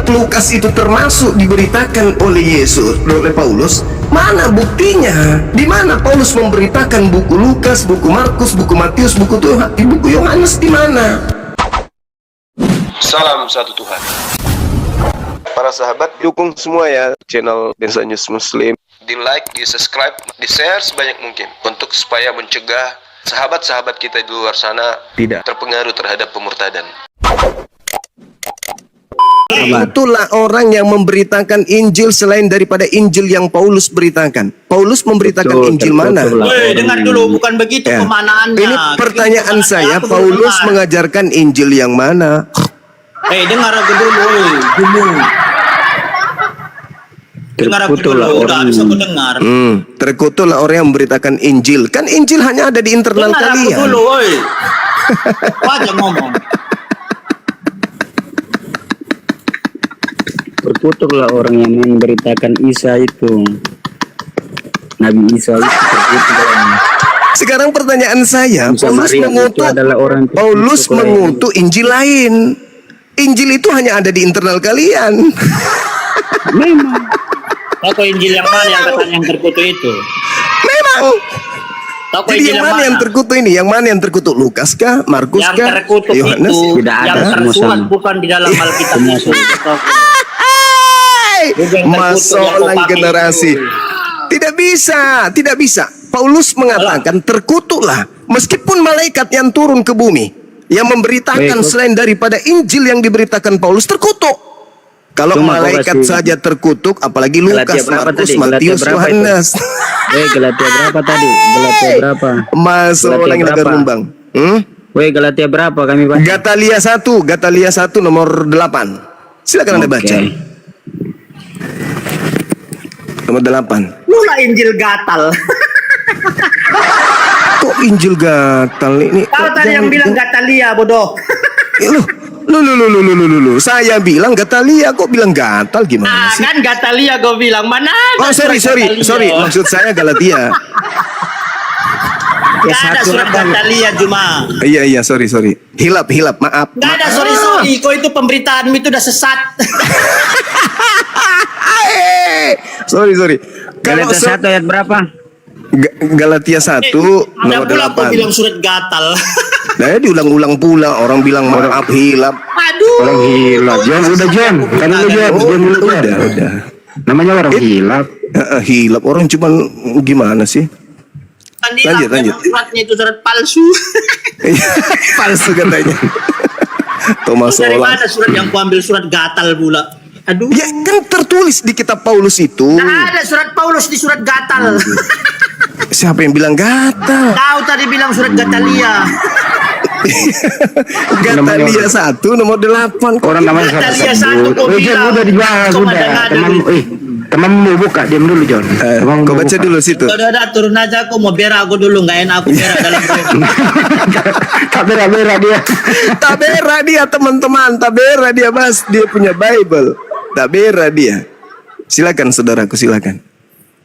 surat Lukas itu termasuk diberitakan oleh Yesus, oleh Paulus? Mana buktinya? Di mana Paulus memberitakan buku Lukas, buku Markus, buku Matius, buku Yohanes di mana? Salam satu Tuhan. Para sahabat, dukung semua ya channel Densa News Muslim. Di like, di subscribe, di share sebanyak mungkin untuk supaya mencegah sahabat-sahabat kita di luar sana tidak terpengaruh terhadap pemurtadan. Itulah orang yang memberitakan Injil selain daripada Injil yang Paulus beritakan. Paulus memberitakan Injil mana? Woi, dengar dulu, bukan begitu pemanaannya. Ini pertanyaan saya, Paulus mengajarkan Injil yang mana? Dengar aku dulu, dulu. Dengar aku dulu, udah bisa aku dengar. Terkutuklah orang yang memberitakan Injil. Kan Injil hanya ada di internal dengar kalian. Dengar aku dulu, woi. Wajah ngomong. Terkutuklah orang yang memberitakan Isa itu, Nabi Isa itu terkutuk. Sekarang pertanyaan saya, Paulus mengutuk Injil lain. Injil itu hanya ada di internal kalian. Memang. Tahu Injil yang mana yang katanya yang terkutuk itu? Memang. Tahu Jadi Injil yang mana yang terkutuk ini? Yang mana yang terkutuk? Lukas kah? Markus kah? Yang terkutuk Yohanes? itu tidak ada, yang tersurat bukan di dalam Alkitab itu. Masalah generasi. Tidak bisa, tidak bisa. Paulus mengatakan terkutuklah meskipun malaikat yang turun ke bumi yang memberitakan selain daripada Injil yang diberitakan Paulus terkutuk. Kalau malaikat saja terkutuk, apalagi Lukas, Markus, Matius, Yohanes. Galatia berapa tadi? Galatia berapa? Masuk orang negara Rumbang. Galatia berapa kami baca? Gatalia 1 nomor 8. Silakan Anda baca. Nomor 8. Mula Injil gatal. Kok Injil gatal ini? Kau tadi yang bilang Gatalia, bodoh. Lu. Saya bilang Gatalia, kok bilang gatal gimana sih? Kan Gatalia gue bilang mana? Oh sorry. Maksud saya Galatia. Gak ada surat Gatalia cuma. Iya, sorry. Hilap, maaf. Gak ada sorry. Kau itu pemberitaanmu itu udah sesat. Sorry. Galatia 1 ayat berapa? Galatia 1 nomor 8. Kau bilang surat gatal. Nah, diulang-ulang pula orang bilang maaf hilap. Aduh. Orang hilap. John. Kan lu John. Udah. Namanya orang hilap. Hilap orang cuman gimana sih? Lanjut. Suratnya itu surat palsu. Palsu katanya. Thomas Dari mana surat yang kuambil surat gatal pula? Aduh. Ya kan tertulis di kitab Paulus itu. Nah, ada surat Paulus di surat gatal. Siapa yang bilang gatal? Kau tadi bilang surat Gatalia. Gatalia 1 nomor 8. Orang namanya Gatalia 1 kau bilang. Udah dibahas udah. Temanmu buka diam dulu John. Kau baca dulu situ. Udah turun aja aku mau berak aku dulu, nggak enak aku berak dalam Tak berak dia. Tak berak dia teman-teman, tak berak dia Mas, dia punya Bible. Tak berak dia. Silakan saudaraku, silakan.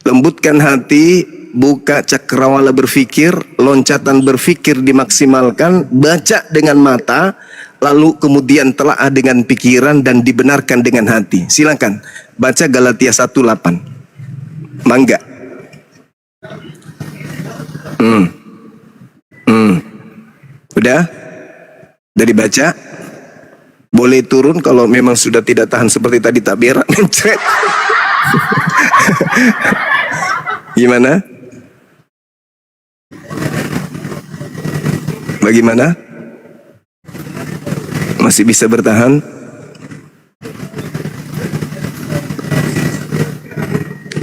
Lembutkan hati, buka cakrawala berpikir, loncatan berpikir dimaksimalkan, baca dengan mata, lalu kemudian telaah dengan pikiran dan dibenarkan dengan hati. Silakan baca Galatia 1:8. Mangga. Udah? Udah dibaca? Boleh turun kalau memang sudah tidak tahan seperti tadi tak berak mencret. Gimana? Bagaimana? Masih bisa bertahan?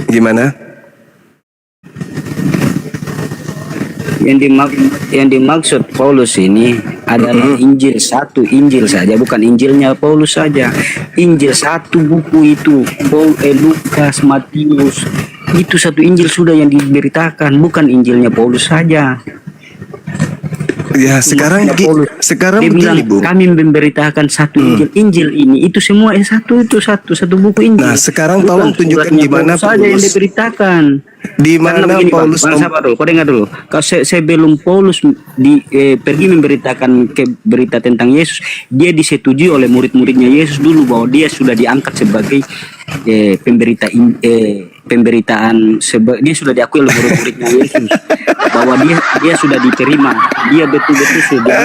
Gimana? Yang dimaksud Paulus ini adalah Injil satu Injil saja, bukan Injilnya Paulus saja. Injil satu buku itu, Lukas, Matius, itu satu Injil sudah yang diberitakan, bukan Injilnya Paulus saja. Ya, sekarang Paulus. sekarang Dia bilang begini, Bung. kami memberitakan satu Injil. Injil ini itu semua satu buku Injil. Nah, sekarang Bukan tolong tunjukkan suratnya di mana Paulus saja yang Paulus. diberitakan. Di Karena mana begini, Paulus Bang, sabar dulu, kau dengar dulu. Kalau sebelum Paulus pergi memberitakan berita tentang Yesus, dia disetujui oleh murid-muridnya Yesus dulu bahwa dia sudah diangkat sebagai dia sudah diakui oleh murid-muridnya Yesus bahwa dia sudah diterima, dia betul-betul sudah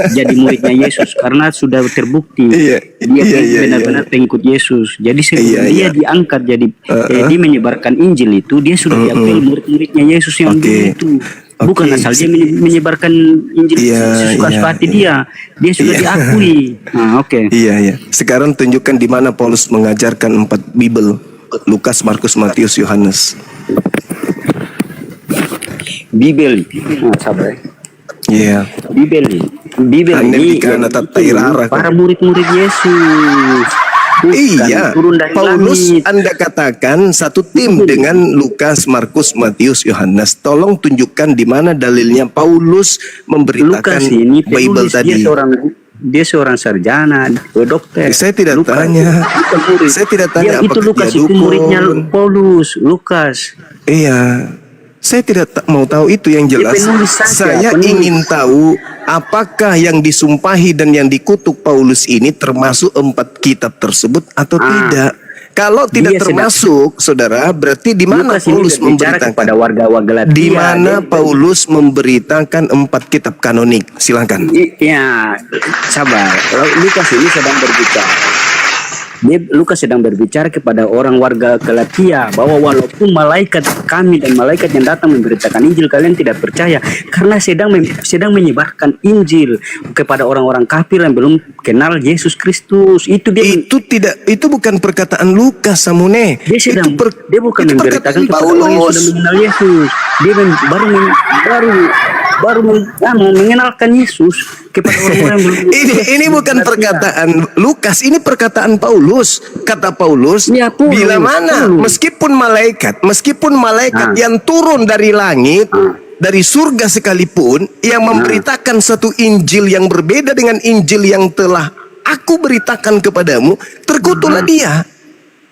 jadi muridnya Yesus karena sudah terbukti Iya, iya, benar-benar pengikut Yesus. Jadi sebelum Iya, dia iya. diangkat jadi dia menyebarkan Injil itu, dia sudah diakui oleh murid-muridnya Yesus yang dulu Oke. itu. Bukan Oke. asal dia menyebarkan Injil Iya, sesuka iya, hati dia sudah Iya. diakui. Nah, oke. Iya, iya. Sekarang tunjukkan di mana Paulus mengajarkan 4 Bible. Lukas, Markus, Matius, Yohanes. Bibel. Nah, sabar. Iya. Bibel Anda ini dikana tairara, para murid-murid Yesus. Bukan Iya, turun dari Paulus langit. Anda katakan satu tim dengan Lukas, Markus, Matius, Yohanes. Tolong tunjukkan di mana dalilnya Paulus memberitakan Lukas ini Bible penulis, tadi. dia seorang sarjana, dokter. Saya tidak Lukas tanya. bukan murid. Saya tidak tanya Itu apakah Lukas dia itu muridnya dukun. Paulus, Lukas. Iya, saya tidak mau tahu itu yang jelas. penulis saja, Saya penulis. ingin tahu apakah yang disumpahi dan yang dikutuk Paulus ini termasuk 4 kitab tersebut atau tidak. Kalau tidak Dia termasuk, saudara, berarti di mana Lukas ini Paulus berbicara memberitakan? kepada warga-warga Galatia. Di mana Dia- Paulus memberitakan 4 kitab kanonik? Silakan. Ya, sabar. Kalau Lukas ini sedang berbicara. Lukas sedang berbicara kepada orang warga Galatia bahwa walaupun malaikat kami dan malaikat yang datang memberitakan Injil kalian tidak percaya karena sedang menyebarkan Injil kepada orang-orang kafir yang belum kenal Yesus Kristus. Itu Itu bukan perkataan Lukas, Samune. dia bukan itu memberitakan perkataan kepada orang yang Paulus. sudah mengenal Yesus. Dia baru mengenalkan Yesus kepada orang-orang yang belum. Ini bukan perkataan Lukas, ini perkataan Paulus. Kata Paulus, Ya, Paulus, bila mana Paulus. meskipun malaikat yang turun dari langit, dari surga sekalipun, yang memberitakan satu Injil yang berbeda dengan Injil yang telah aku beritakan kepadamu, terkutuklah dia.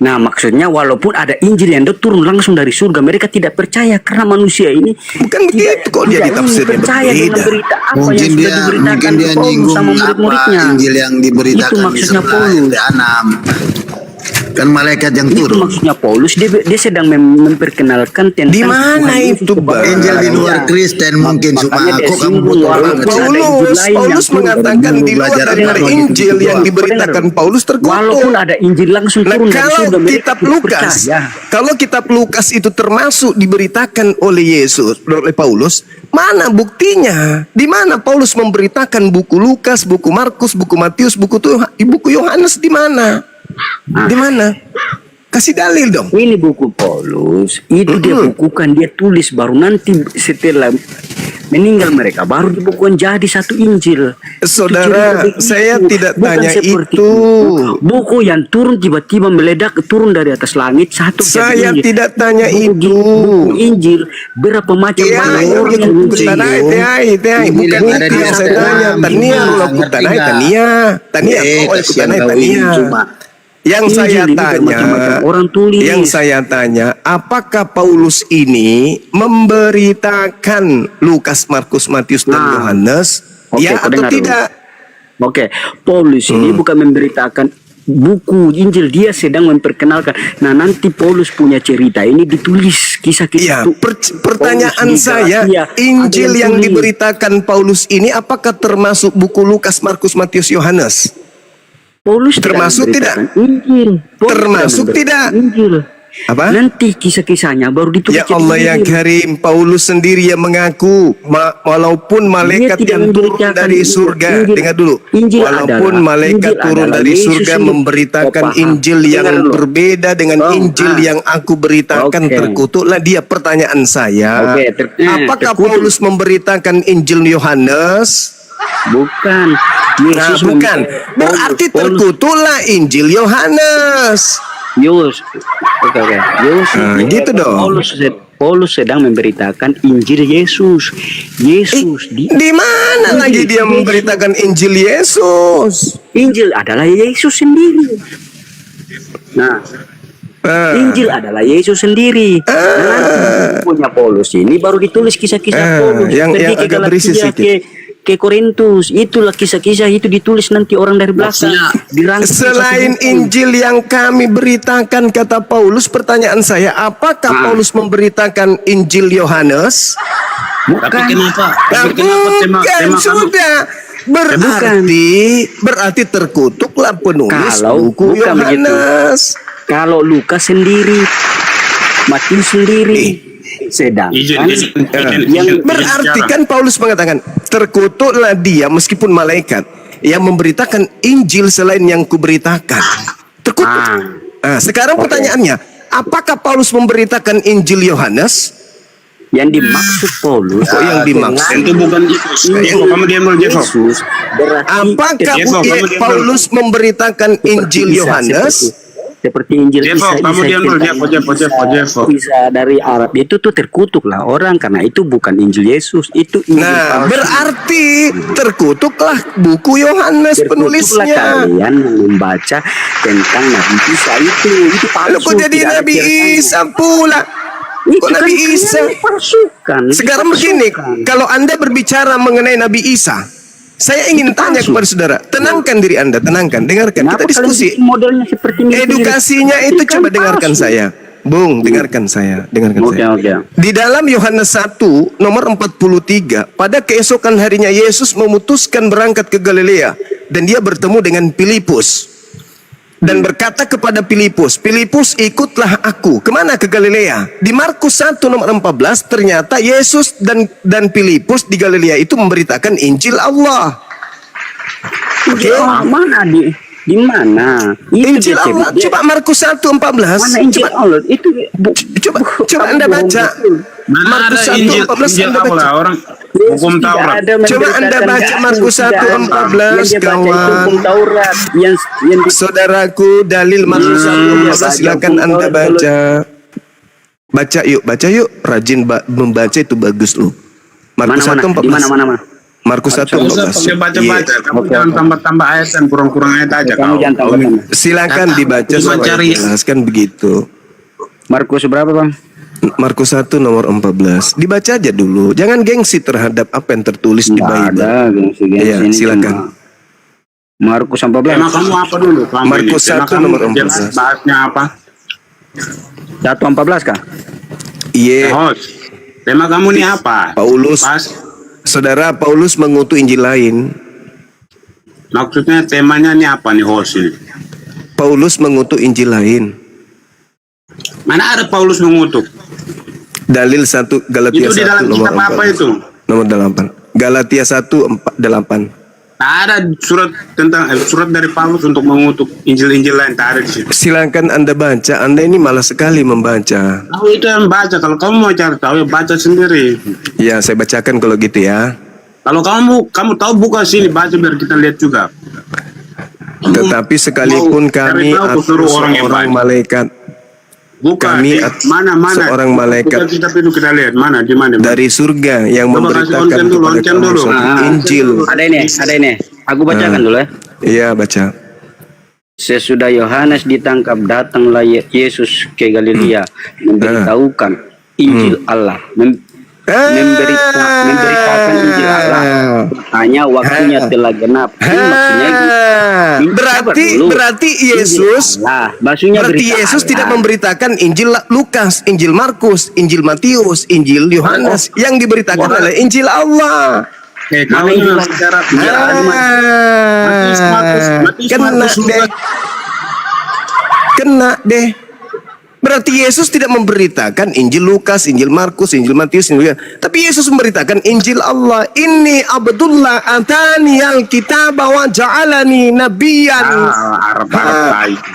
Nah, maksudnya walaupun ada Injil yang turun langsung dari surga, mereka tidak percaya karena manusia ini Bukan begitu kok, dia tidak ingin ditafsirnya percaya dengan berbeda. berita apa Mungkin yang sudah dia diberitakan ke Paulus nyinggung sama apa murid-muridnya. Injil yang Itu diberitakan di maksudnya sebelah Paulus. ayat 6. Kan malaikat yang Itu turun. maksudnya Paulus, dia sedang memperkenalkan tentang Di mana Tuhan Yesus itu, kepada Bang? Injil di luar Galatia. Kristen mungkin cuma Makanya dia aku kamu singgung bodoh walaupun banget. ada Injil lain yang Paulus turun mengatakan dari di luar belajar dari agama Injil gitu yang doang. diberitakan Paulus terkutuk. Walaupun ada Injil langsung Nah, turun dari kalau surga, mereka kitab tidak Lukas, percaya. kalau kitab Lukas itu termasuk diberitakan oleh Yesus, oleh Paulus, mana buktinya? Di mana Paulus memberitakan buku Lukas, buku Markus, buku Matius, buku Yohanes di mana? Di mana? Kasih dalil dong. Ini buku Paulus, itu dia bukukan, dia tulis baru nanti setelah meninggal mereka baru dibukukan jadi satu Injil. Saudara, Itu cerita saya begitu. tidak Bukan tanya seperti itu. Buku yang turun tiba-tiba meledak turun dari atas langit satu jadi Saya Injil. tidak tanya itu. Buku Injil berapa macam Ya, mana yang orang itu yang bukan tanai, bukan Injil yang itu ada di yang saya Al-Quran. tanya. Tania, kalau aku tanai, Tania, kau kasihan tanai, kau ini Tania. cuma. Yang saya Injil ini tanya, bermacam-macam orang tulis. yang saya tanya, apakah Paulus ini memberitakan Lukas, Markus, Matius, dan Nah, Yohanes? oke, Ya kau atau dengar dulu. tidak? Oke, Paulus ini bukan memberitakan buku Injil, dia sedang memperkenalkan. Nah, nanti Paulus punya cerita ini ditulis kisah-kisah Ya, itu. pertanyaan Paulus di saya, Galatia, Injil ada yang tulis. diberitakan Paulus ini apakah termasuk buku Lukas, Markus, Matius, Yohanes? Paulus termasuk memberitakan Injil. Paulus Termasuk memberitakan tidak? Injil. Apa? Nanti kisah-kisahnya baru ditulis. Ya jadi Allah ya Injil. Karim, Paulus sendiri yang mengaku walaupun malaikat Dia tidak yang turun memberitakan dari Injil. surga, Injil- dengar dulu, Injil walaupun adalah- malaikat Injil turun adalah dari Yesus surga ini. memberitakan Oh, paham. Injil yang Dengar dulu. berbeda dengan Oh, Injil yang aku beritakan, Oke. terkutuklah dia. Pertanyaan saya, Oke, apakah terkutuk. Paulus memberitakan Injil Yohanes? Bukan. Nah, Yesus bukan. Berarti terkutuklah Injil Yohanes. Yus, oke. Yus, Nah, gitu dong. Paulus sedang memberitakan Injil Yesus. Yesus Di mana lagi dia memberitakan Injil Yesus? Injil adalah Yesus sendiri. Nah, Injil adalah Yesus sendiri. Nanti punya Paulus ini baru ditulis kisah-kisah Paulus. yang Pergi ke agak berisi Galatia, sedikit. ke Korintus. Itulah kisah-kisah itu ditulis nanti orang dari belakang. Dirangkum Selain satu buku. Injil yang kami beritakan, kata Paulus, pertanyaan saya, apakah Paulus memberitakan Injil Yohanes? Tapi kenapa? Nah, Tapi kenapa tema kamu? sudah. Berarti terkutuklah penulis Kalau buku bukan begitu. Yohanes. Kalau Lukas sendiri, Matius sendiri, sedangkan yang Berarti kan Paulus mengatakan, terkutuklah dia meskipun malaikat yang memberitakan Injil selain yang kuberitakan. Terkutuk. Nah, sekarang pertanyaannya, apakah Paulus memberitakan Injil Yohanes? yang dimaksud Paulus, Oh, yang dimaksud. Itu bukan Yesus. Kamu diam dulu, Jeffo. Yesus berarti Apakah Jeffo, kamu diam Paulus memberitakan Injil Yohanes? seperti Injil Jeffo, kamu diam dulu, Jeffo. Bisa dari Arab itu tuh terkutuk lah orang karena itu bukan Injil Yesus, itu Injil Nah, palsu. berarti terkutuklah buku Yohanes Terkutuklah penulisnya. kalian yang membaca tentang Nabi Isa itu palsu. Lalu kok jadi tidak ada Nabi ceritanya. Isa pula? Itu Kok kan Nabi kalian Isa? dipalsukan, Sekarang begini, dipalsukan. kalau Anda berbicara mengenai Nabi Isa, saya ingin tanya kepada saudara, tenangkan diri Anda, tenangkan, dengarkan, Kenapa kita diskusi. kalian bikin modelnya seperti ini? Edukasinya itu kan coba dengarkan palsu. saya. Bung, dengarkan saya, dengarkan Oke, saya. oke. Di dalam Yohanes 1 nomor 43, pada keesokan harinya Yesus memutuskan berangkat ke Galilea dan dia bertemu dengan Filipus. Dan berkata kepada Filipus, Filipus ikutlah aku. Kemana? Ke Galilea. Di Markus 1 nomor 14, ternyata Yesus dan Filipus di Galilea itu memberitakan Injil Allah. Oke. Mana di mana? Itu Injil dia Allah. sebut. Coba Markus 1:14. Mana Injil Coba, Allah? Itu coba Anda baca. Mana Markus ada Injil 1:14 Anda apa baca. lah orang hukum Taurat. Coba Anda baca Markus 1:14, kawan. Hukum Taurat yang Saudaraku, dalil Markus 1:14 silakan Anda baca. Baca yuk. Rajin membaca itu bagus loh. Markus mana 1:14. mana. Markus Usah pakai 1:14. baca-baca. Kamu jangan tambah-tambah ayat dan kurang-kurang ayat aja. Kamu jangan tambah-tambah. Silakan dibaca Cuma supaya cari- jelas kan begitu. Markus berapa, Bang? Markus 1 nomor 14. Dibaca aja dulu. Jangan gengsi terhadap apa yang tertulis di Nggak Bible. ada gengsi Iya, ini silakan. cuma Markus 14. Tema kamu apa dulu? Kamu Markus ini. Tema 1 kamu nomor jelas 14. bahasnya apa? 1:14 kah? Iya, Host. Tema kamu ini apa? Paulus. Pas. Saudara Paulus mengutuk Injil lain. Maksudnya temanya ini apa nih host ini? Paulus mengutuk Injil lain. Mana ada Paulus mengutuk? Dalil 1 Galatia Itu di 1 dalam nomor kitab apa 4. itu? Nomor 8. Galatia 1:8. Tak ada surat dari Paulus untuk mengutuk Injil-Injil lain, tak ada di situ. Silakan Anda baca. Anda ini malas sekali membaca. Tahu itu yang baca. Kalau kamu mau cari tahu ya baca sendiri. Ya, saya bacakan kalau gitu ya. Kalau kamu tahu buka sini baca biar kita lihat juga. Tetapi sekalipun Mau cari kami tahu, atau suruh orang yang seorang baik. malaikat Buka Kami mana seorang malaikat buka kitab itu kita lihat mana di mana. dari surga yang Coba kasih memberitakan lonceng dulu, kepada lonceng kamu dulu. suatu Injil. Ada ini. Aku bacakan dulu ya. Iya, baca. Sesudah Yohanes ditangkap, datanglah Yesus ke Galilea memberitahukan Injil Allah, memberitakan Injil Allah. Hanya waktunya telah genap. Ini maksudnya Berarti Yesus berarti Yesus tidak memberitakan Injil Lukas, Injil Markus, Injil Matius, Injil Yohanes. Yang diberitakan adalah Injil Allah. Kau ini bicara Kena deh. Berarti Yesus tidak memberitakan Injil Lukas, Injil Markus, Injil Matius, tapi Yesus memberitakan Injil Allah. Inni Abdullah atani al-kitab wa ja'alani nabiyyan.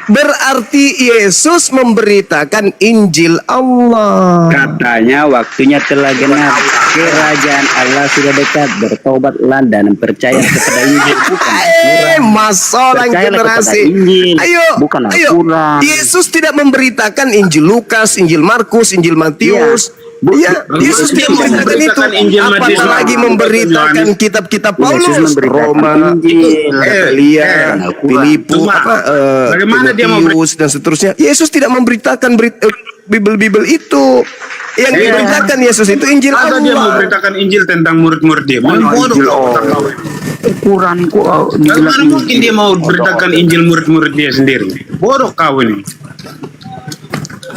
Berarti Yesus memberitakan Injil Allah. Katanya waktunya telah genap, kerajaan Allah sudah dekat, bertobatlah dan percaya kepada Injil, bukan Al-Quran. Masalah Percayalah generasi. kepada Injil, Ayo, bukan ayo. Al-Quran. Yesus tidak memberitakan Injil Lukas, Injil Markus, Injil Matius, Iya, Yesus tidak memberitakan itu. Injil Matius, Apalagi memberitakan kitab-kitab Paulus, Yesus memberitakan Roma, Injil, Elia, Filipu, Cuma, bagaimana dia Timotius dan seterusnya. Yesus tidak memberitakan Bible itu. Yang diberitakan Yesus itu Injil Ada dia Allah. memberitakan Injil tentang murid-murid dia. Mana bodoh kau tak tahu. Quran kok Bagaimana mungkin dia mau beritakan Injil murid-murid dia sendiri? Bodoh kau ini.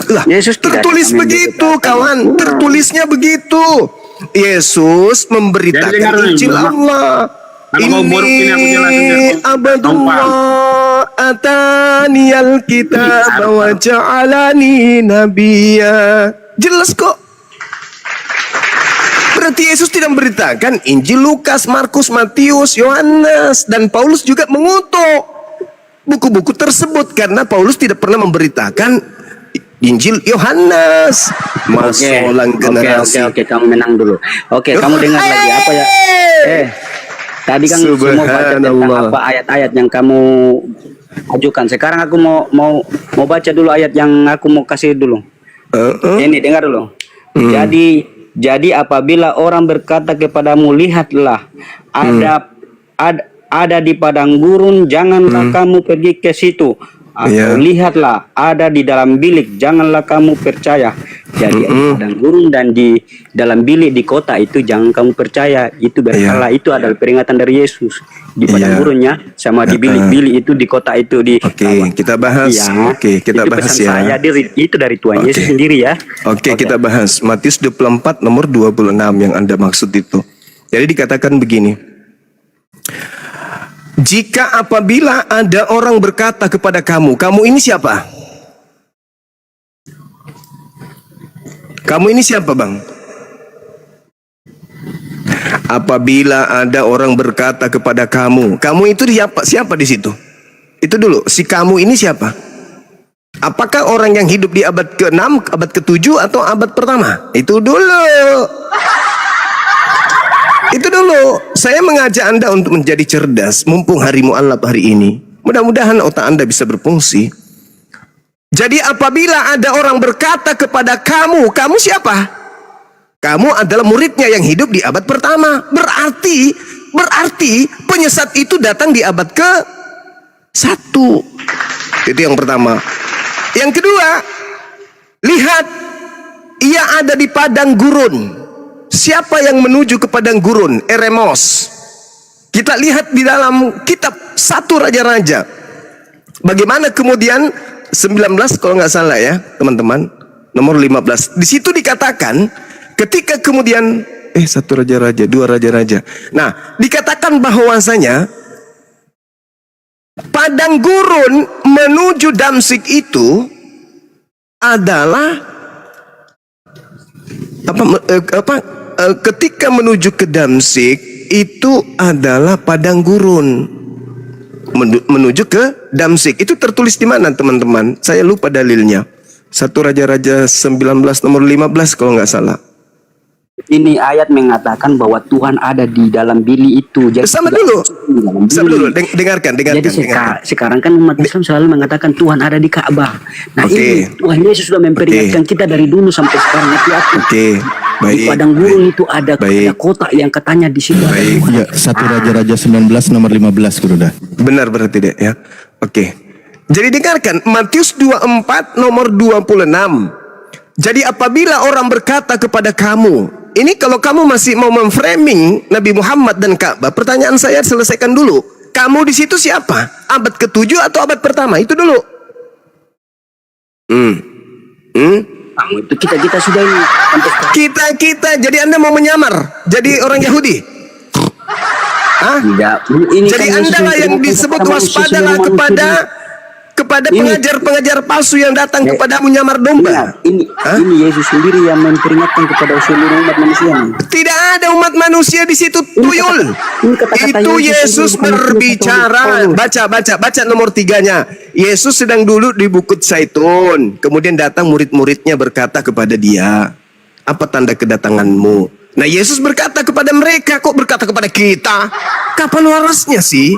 Lah, Yesus tidak tertulis akan begitu, memberitakan kawan. Al-Quran. Tertulisnya begitu. Yesus Jadi memberitakan dengar nih, Injil Bapak. Allah. Kalau mau borok ini aku jelasin biar kau abadullah ataniyal kitab wa ja'alani nabiyya. Jelas kok. Berarti Yesus tidak memberitakan Injil Lukas, Markus, Matius, Yohanes, dan Paulus juga mengutuk buku-buku tersebut karena Paulus tidak pernah memberitakan Injil Yohanes. Masolang generasi. Oke, kamu menang dulu. Oke, kamu dengar lagi apa ya? Tadi kan semua baca tentang Subhanallah. apa ayat-ayat yang kamu ajukan. Sekarang aku mau baca dulu ayat yang aku mau kasih dulu. Ini dengar dulu. Jadi apabila orang berkata kepadamu, lihatlah ada di padang gurun, janganlah kamu pergi ke situ. Atau Iya. lihatlah ada di dalam bilik, janganlah kamu percaya. Jadi di padang gurun dan di dalam bilik di kota itu jangan kamu percaya. Itu berkala itu adalah peringatan dari Yesus. Di padang Iya. gurunnya sama di bilik-bilik itu di kota itu di. Oke, kita bahas. Iya. Oke, kita Itu bahas pesan ya. saya itu dari Tuhan Oke. Yesus sendiri ya. Oke, kita bahas Matius 24 nomor 26 yang Anda maksud itu. Jadi dikatakan begini. Jika apabila ada orang berkata kepada kamu, kamu ini siapa? Kamu ini siapa, Bang? Apabila ada orang berkata kepada kamu, kamu itu siapa di situ? Itu dulu, si kamu ini siapa? Apakah orang yang hidup di abad ke-6, abad ke-7 atau abad pertama? Itu dulu. Itu dulu. Saya mengajak Anda untuk menjadi cerdas mumpung hari mu'allaf hari ini. Mudah-mudahan otak Anda bisa berfungsi. Jadi apabila ada orang berkata kepada kamu, kamu siapa? Kamu adalah muridnya yang hidup di abad pertama. Berarti penyesat itu datang di abad ke-1. Itu yang pertama. Yang kedua, lihat, ia ada di padang gurun. Siapa yang menuju ke padang gurun? Eremos. Kita lihat di dalam kitab 1 Raja-Raja. Bagaimana kemudian 19 kalau nggak salah ya, teman-teman, nomor 15. Di situ dikatakan ketika kemudian 1 Raja-Raja, 2 Raja-Raja. Nah, dikatakan bahwasanya padang gurun menuju Damsyik itu adalah ketika menuju ke Damsyik itu adalah padang gurun menuju ke Damsyik. Itu tertulis di mana, teman-teman? Saya lupa dalilnya. 1 Raja-Raja 19 nomor 15 kalau nggak salah. Ini ayat mengatakan bahwa Tuhan ada di dalam bilik itu. Jadi Sama tidak dulu. di dalam Sama bilik. dulu. Dengarkan. Jadi sekarang kan umat Islam selalu mengatakan Tuhan ada di Ka'bah. Nah Oke. ini Tuhan Yesus sudah memperingatkan kita dari dulu sampai sekarang. Hati-hati. Oke, Di baik. padang gurun itu ada Baik. kota yang katanya di situ ada Baik. Tuhan. Ya, 1 Raja-Raja 19 nomor 15 Kuruda. Benar berarti deh ya. Oke. Jadi dengarkan Matius 24 nomor 26. Jadi apabila orang berkata kepada kamu, ini kalau kamu masih mau memframing Nabi Muhammad dan Ka'bah, pertanyaan saya selesaikan dulu. Kamu di situ siapa? Abad ke-7 atau abad pertama? Itu dulu. Kamu itu kita sudah ini sampai sekarang. Kita. Jadi Anda mau menyamar jadi orang Yahudi? Hah? Tidak. Ini Jadi kan Anda lah yang disebut waspadalah kepada pengajar-pengajar palsu yang datang kepada menyamar domba. Ini Yesus sendiri yang memperingatkan kepada seluruh umat manusia. Tidak ada umat manusia di situ, tuyul. ini kata-kata Itu Yesus Yesus sendiri, bukan berbicara. Baca nomor 3-nya. Yesus sedang dulu di Bukit Zaitun. Kemudian datang murid-muridnya berkata kepada dia, apa tanda kedatanganmu? Nah, Yesus berkata kepada mereka, kok berkata kepada kita? Kapan warasnya sih?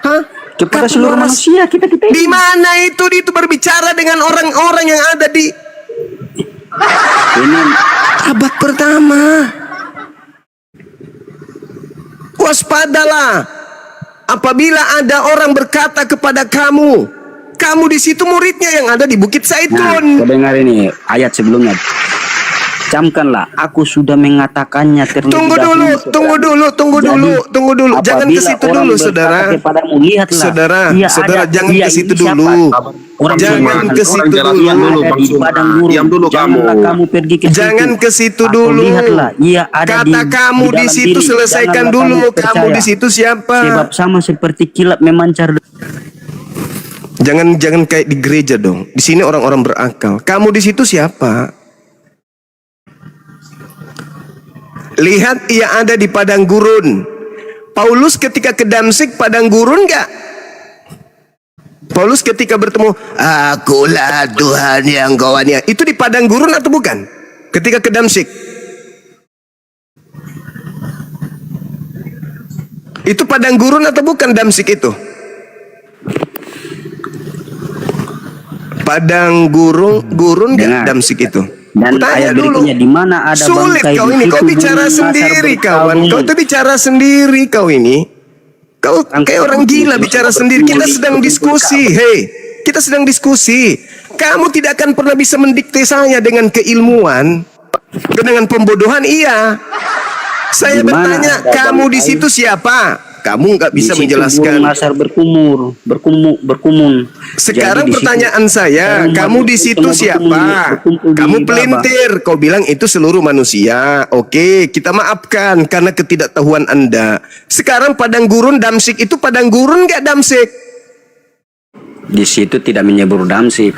Hah? kepada Kapan seluruh waras? manusia kita Di mana itu berbicara dengan orang-orang yang ada di ini Abad pertama. Waspadalah apabila ada orang berkata kepada kamu, kamu di situ muridnya yang ada di Bukit Nah, Zaitun. kau dengar ini ayat sebelumnya. Camkanlah, aku sudah mengatakannya terlebih Tunggu dulu, dahulu, tunggu saudara. dulu, tunggu Jadi, dulu, tunggu dulu. Jangan ke apabila situ orang dulu, berkata saudara. kepadamu, lihatlah, Saudara, ia saudara, ada, jangan ia ke situ ini siapa? dulu. Orang Jangan Tuhan. ke situ jelas dulu. Yang dulu, ada Bang di Suma. padang gurun. Diam dulu Janganlah kamu. kamu pergi ke situ. Jangan ke situ Atau dulu. lihatlah, ia ada Kata kamu di dalam situ diri. selesaikan Janganlah dulu. Kamu percaya. di situ siapa? Sebab sama seperti kilat memancar. Jangan kayak di gereja dong. Di sini orang-orang berakal. Kamu di situ siapa? Lihat, ia ada di padang gurun. Paulus ketika ke Damsik padang gurun enggak? Paulus ketika bertemu, akulah Tuhan yang kau aniaya. Itu di padang gurun atau bukan? Ketika ke Damsik. Itu padang gurun atau bukan Damsik itu? Padang gurun enggak Dengar. Damsik itu? Dan Kutanya ayat berikutnya, di mana ada Sulit bangkai kau di ini, kau situ bicara burung sendiri masar kawan. Kau bertarung. tuh bicara sendiri kau ini. Kau kayak orang gila bicara sendiri. Kita sedang diskusi, hei. Kita sedang diskusi. Kamu tidak akan pernah bisa mendikte saya dengan keilmuan, dengan pembodohan. Iya. Saya Di mana bertanya, ada kamu di bangkai? situ siapa? Kamu nggak bisa Di situ menjelaskan. burung masar berkumun. Sekarang Jadi di situ pertanyaan saya, orang kamu di situ berkumpul siapa? berkumpul di Kamu Baba. pelintir, kau bilang itu seluruh manusia. Oke, kita maafkan karena ketidaktahuan Anda. Sekarang padang gurun Damsik itu padang gurun nggak Damsik? Di situ tidak menyebut Damsik.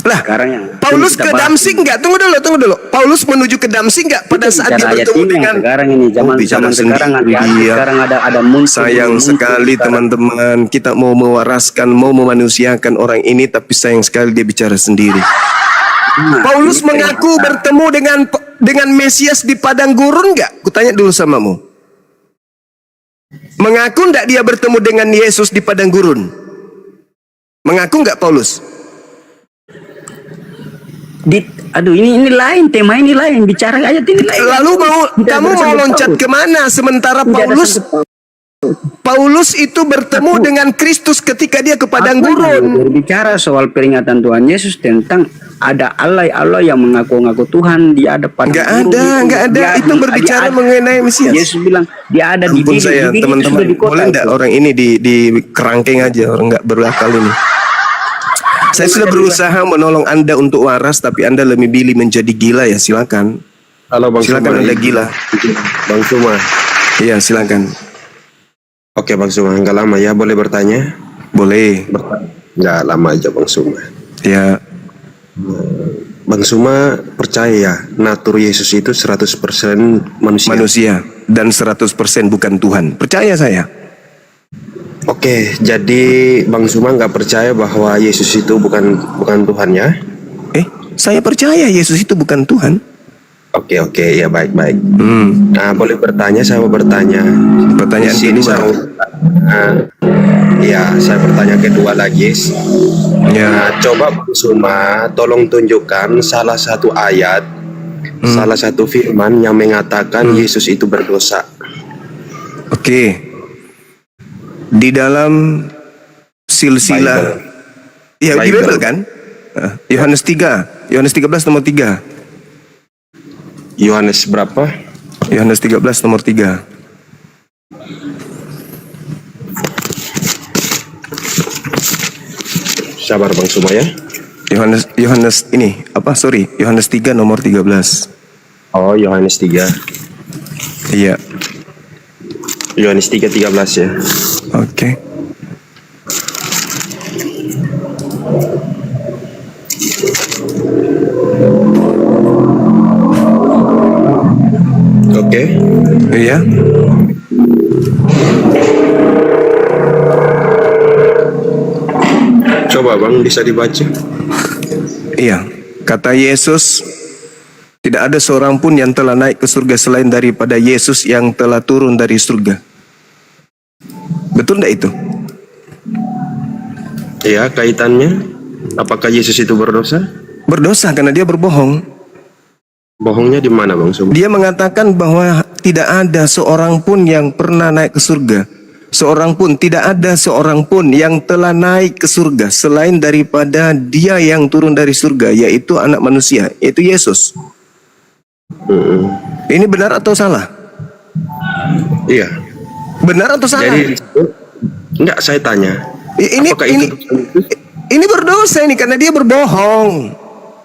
Lah, Sekarang yang Paulus kita ke bahas Damsik nggak? Tunggu dulu. Paulus menuju ke Damsik nggak pada Itu saat dia bicara ayat bertemu ini yang dengan? sekarang ini zaman Oh, bicara zaman sekarang sendiri hati-hati. dia. Sekarang ada muncul. Sayang sekali teman-teman, kita mau mewaraskan, mau memanusiakan orang ini, tapi sayang sekali dia bicara sendiri. Paulus mengaku bertemu dengan Mesias di padang gurun nggak? Kutanya dulu samamu. Mengaku nggak dia bertemu dengan Yesus di padang gurun? Mengaku nggak Paulus? Aduh, ini lain, tema ini lain, bicara ayat ini lain. Lalu kamu mau loncat kemana? Sementara Paulus itu bertemu dengan Kristus ketika dia ke padang gurun. Berbicara soal peringatan Tuhan Yesus tentang ada Allah yang mengaku-ngaku Tuhan, dia ada pada Nggak ada. Itu berbicara mengenai Mesias. Yesus bilang dia ada di Ampun diri, saya, di diri itu teman-teman. sudah di kota Boleh enggak itu. orang ini di kerangkeng aja, orang nggak berakal ini. Saya sudah berusaha menolong Anda untuk waras, tapi Anda lebih pilih menjadi gila ya, silakan. Halo Bang Silakan Suma. Anda gila. Bang Suma. Iya, silakan. Oke Bang Suma, nggak lama ya, boleh bertanya? Boleh. Nggak lama aja Bang Suma. Ya, Bang Suma percaya ya, natur Yesus itu 100% manusia. manusia dan 100% bukan Tuhan. Percaya saya. Oke, jadi Bang Suma nggak percaya bahwa Yesus itu bukan Tuhan ya? Saya percaya Yesus itu bukan Tuhan. Oke, ya baik. Hmm. Nah, boleh bertanya, saya mau bertanya. Pertanyaan Di sini kedua. Saya bertanya kedua lagi. Ya. Nah, coba Bang Suma tolong tunjukkan salah satu ayat, salah satu firman yang mengatakan Yesus itu berdosa. Oke. Di dalam silsilah ya di Bible kan? Yohanes 3, Yohanes 13 nomor 3. Yohanes berapa? Yohanes 13 nomor 3. Sabar Bang Suma ya. Yohanes ini apa? Sorry, Yohanes 3 nomor 13. Oh, Yohanes 3. Iya. Yohanes 3:13 ya. Oke. Oke. Iya. Coba Bang, bisa dibaca. Iya. Kata Yesus, tidak ada seorang pun yang telah naik ke surga selain daripada Yesus yang telah turun dari surga. Betul tidak itu? Ya, kaitannya apakah Yesus itu berdosa? Berdosa karena dia berbohong. Bohongnya di mana Bang Suma? Dia mengatakan bahwa tidak ada seorang pun yang pernah naik ke surga. Tidak ada seorang pun yang telah naik ke surga selain daripada dia yang turun dari surga, yaitu anak manusia, yaitu Yesus. Ini benar atau salah? Iya. Benar atau salah? Jadi enggak, saya tanya. Apakah Ini berdosa ini karena dia berbohong.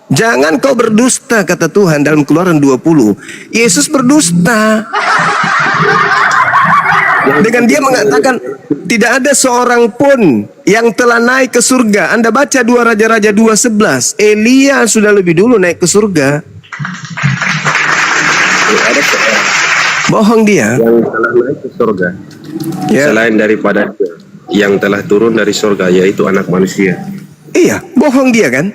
Jangan kau berdusta, kata Tuhan dalam Keluaran 20. Yesus berdusta. Dengan dia mengatakan tidak ada seorang pun yang telah naik ke surga. Anda baca 2 Raja-Raja 2:11. Elia sudah lebih dulu naik ke surga. ada seorang Bohong dia. yang telah naik ke surga Ya. selain daripada dia yang telah turun dari surga, yaitu anak manusia. Iya, bohong dia kan?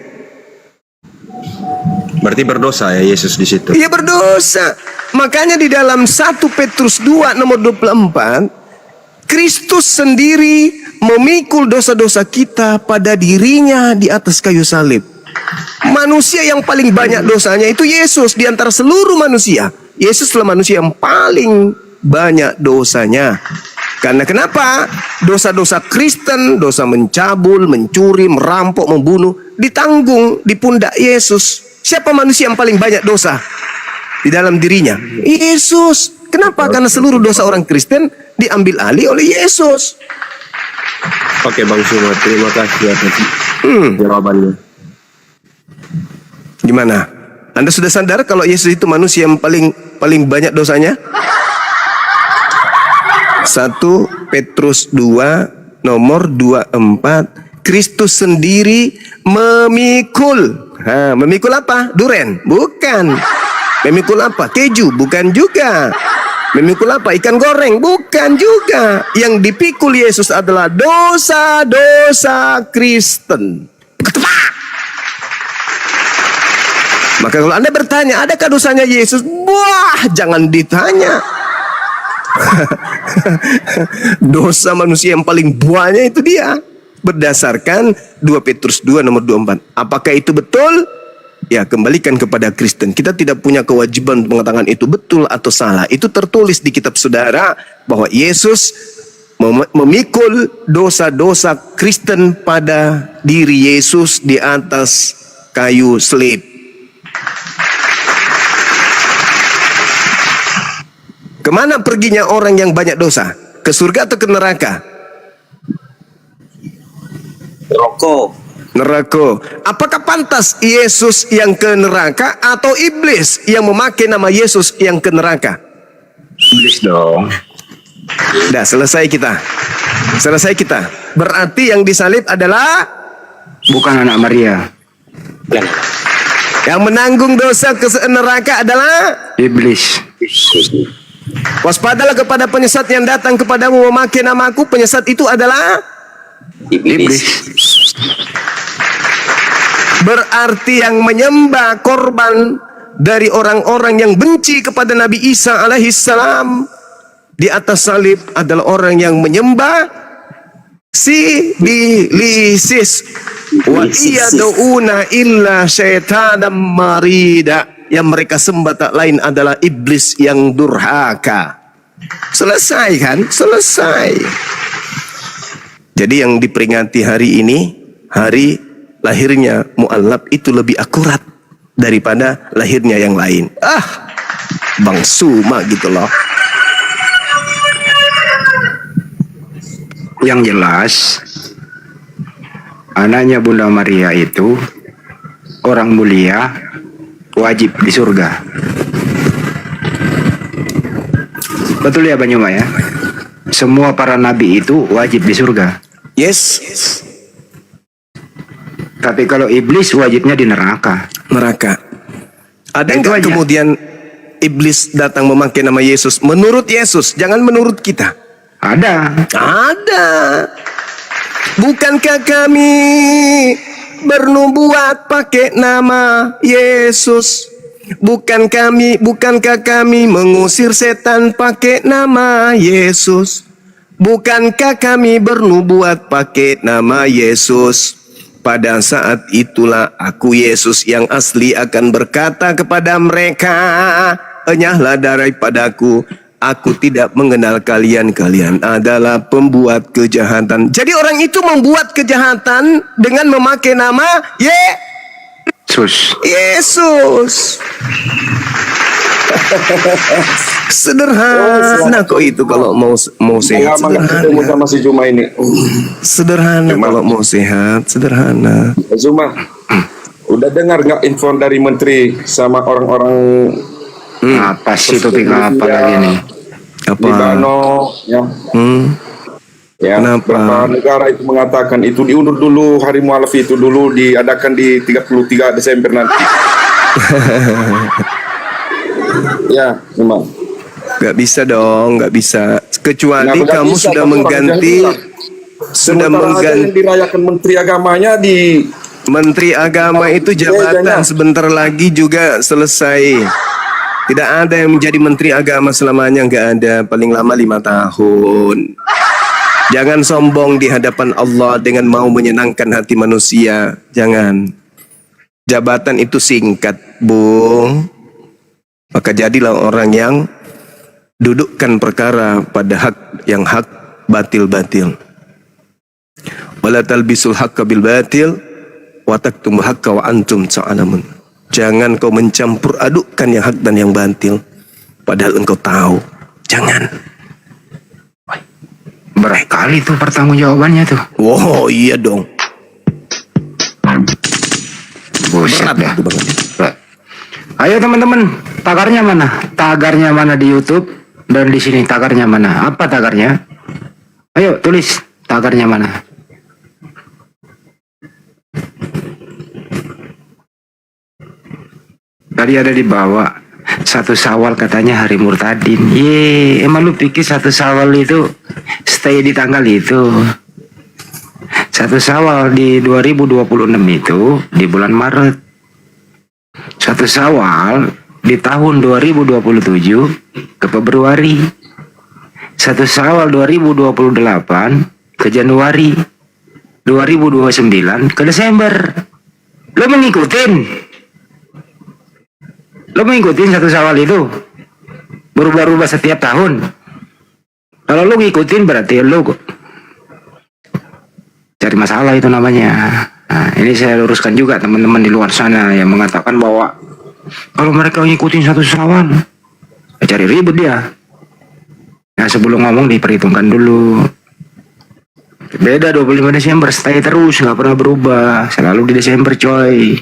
Berarti berdosa ya Yesus di situ. Ia berdosa. Makanya di dalam 1 Petrus 2 nomor 24, Kristus sendiri memikul dosa-dosa kita pada dirinya di atas kayu salib. Manusia yang paling banyak dosanya itu Yesus di antara seluruh manusia. Yesuslah manusia yang paling banyak dosanya. Karena kenapa? Dosa-dosa Kristen, dosa mencabul, mencuri, merampok, membunuh, ditanggung di pundak Yesus. Siapa manusia yang paling banyak dosa di dalam dirinya? Yesus. Kenapa? Karena seluruh dosa orang Kristen diambil alih oleh Yesus. Oke Bang Suma, terima kasih atas jawabannya. Gimana? Anda sudah sadar kalau Yesus itu manusia yang paling banyak dosanya? 1 Petrus 2 nomor 24, Kristus sendiri memikul. Memikul apa? Duren? Bukan. Memikul apa? Keju? Bukan juga. Memikul apa? Ikan goreng? Bukan juga. Yang dipikul Yesus adalah dosa-dosa Kristen. Maka kalau Anda bertanya, adakah dosanya Yesus? Wah, jangan ditanya. Dosa manusia yang paling banyak itu dia. Berdasarkan 2 Petrus 2 nomor 24. Apakah itu betul? Ya, kembalikan kepada Kristen. Kita tidak punya kewajiban untuk mengatakan itu betul atau salah. Itu tertulis di kitab saudara bahwa Yesus memikul dosa-dosa Kristen pada diri Yesus di atas kayu salib. Kemana perginya orang yang banyak dosa? Ke surga atau ke neraka? Neraka. Apakah pantas Yesus yang ke neraka atau iblis yang memakai nama Yesus yang ke neraka? Iblis dong. Dah selesai kita. Berarti yang disalib adalah Bukan anak Maria. yang menanggung dosa ke neraka adalah Iblis. waspadalah kepada penyesat yang datang kepadamu memakai namaku. Penyesat itu adalah Iblis. berarti yang menyembah korban dari orang-orang yang benci kepada Nabi Isa alaihissalam di atas salib adalah orang yang menyembah si bilisis wa iyaduna illa syaitanan marida. Yang mereka sembah tak lain adalah iblis yang durhaka. Selesai kan? Selesai. Jadi yang diperingati hari ini, hari lahirnya Mu'allab, itu lebih akurat daripada lahirnya yang lain. Bang Suma gitu loh. Yang jelas, anaknya Bunda Maria itu orang mulia, wajib di surga. Betul ya Banyuma ya? Semua para nabi itu wajib di surga. Yes. Tapi kalau iblis wajibnya di neraka. Neraka. Ada Itu enggak aja. kemudian iblis datang memakai nama Yesus? Menurut Yesus, jangan menurut kita. Ada. Ada. Bukankah kami bernubuat pakai nama Yesus? Bukankah kami mengusir setan pakai nama Yesus? Bukankah kami bernubuat pakai nama Yesus? Pada saat itulah aku Yesus yang asli akan berkata kepada mereka, enyahlah daripadaku, aku tidak mengenal kalian, kalian adalah pembuat kejahatan. Jadi orang itu membuat kejahatan dengan memakai nama Yesus. Sederhana kok itu kalau mau sehat, ketemu sederhana. sama si Zuma ini. Sederhana kalau mau sehat, sederhana. Zuma, udah dengar nggak info dari menteri sama orang-orang Apa sih topik apa lagi nih? Apa? Libano ya? Ya, Kenapa? beberapa negara itu mengatakan itu diundur dulu, hari mualaf itu dulu diadakan di 33 Desember nanti. Ya, memang. Gak bisa dong, gak bisa. Kecuali Nggak kamu bisa, sudah kamu orang mengganti, jangan Sementara aja yang dirayakan menteri agamanya di Menteri Agama itu jabatan sebentar lagi juga selesai. Tidak ada yang menjadi Menteri Agama selamanya, nggak ada. Paling lama 5 tahun. Jangan sombong di hadapan Allah dengan mau menyenangkan hati manusia. Jangan. Jabatan itu singkat, Bung. Maka jadilah orang yang dudukkan perkara pada hak yang hak, batil-batil. Wala talbisul haqqa bil batil wa taktumul haqqa wa antum ta'lamun. Jangan kau mencampur adukkan yang hak dan yang batil padahal engkau tahu. Jangan. Berat kali tuh pertanggungjawabannya tuh. Wow, iya dong. Buset Berat dah. itu banget. Berat. Ayo teman-teman, tagarnya mana? Tagarnya mana di YouTube dan di sini tagarnya mana? Apa tagarnya? Ayo tulis tagarnya mana? Tadi ada di bawah. 1 Syawal katanya hari murtadin. Emang lu pikir 1 Syawal itu stay di tanggal itu? 1 Syawal di 2026 itu di bulan Maret. 1 Syawal di tahun 2027 ke Februari. 1 Syawal 2028 ke Januari. 2029 ke Desember. Lo mengikutin? Lo mengikutin 1 Syawal itu? Berubah-ubah setiap tahun. Kalau lo ngikutin berarti lo cari masalah itu namanya. Nah, ini saya luruskan juga teman-teman di luar sana yang mengatakan bahwa kalau mereka ngikutin 1 Syawal, ya cari ribut dia. Nah, sebelum ngomong diperhitungkan dulu. Beda 25 Desember, stay terus, nggak pernah berubah. Selalu di Desember, coy.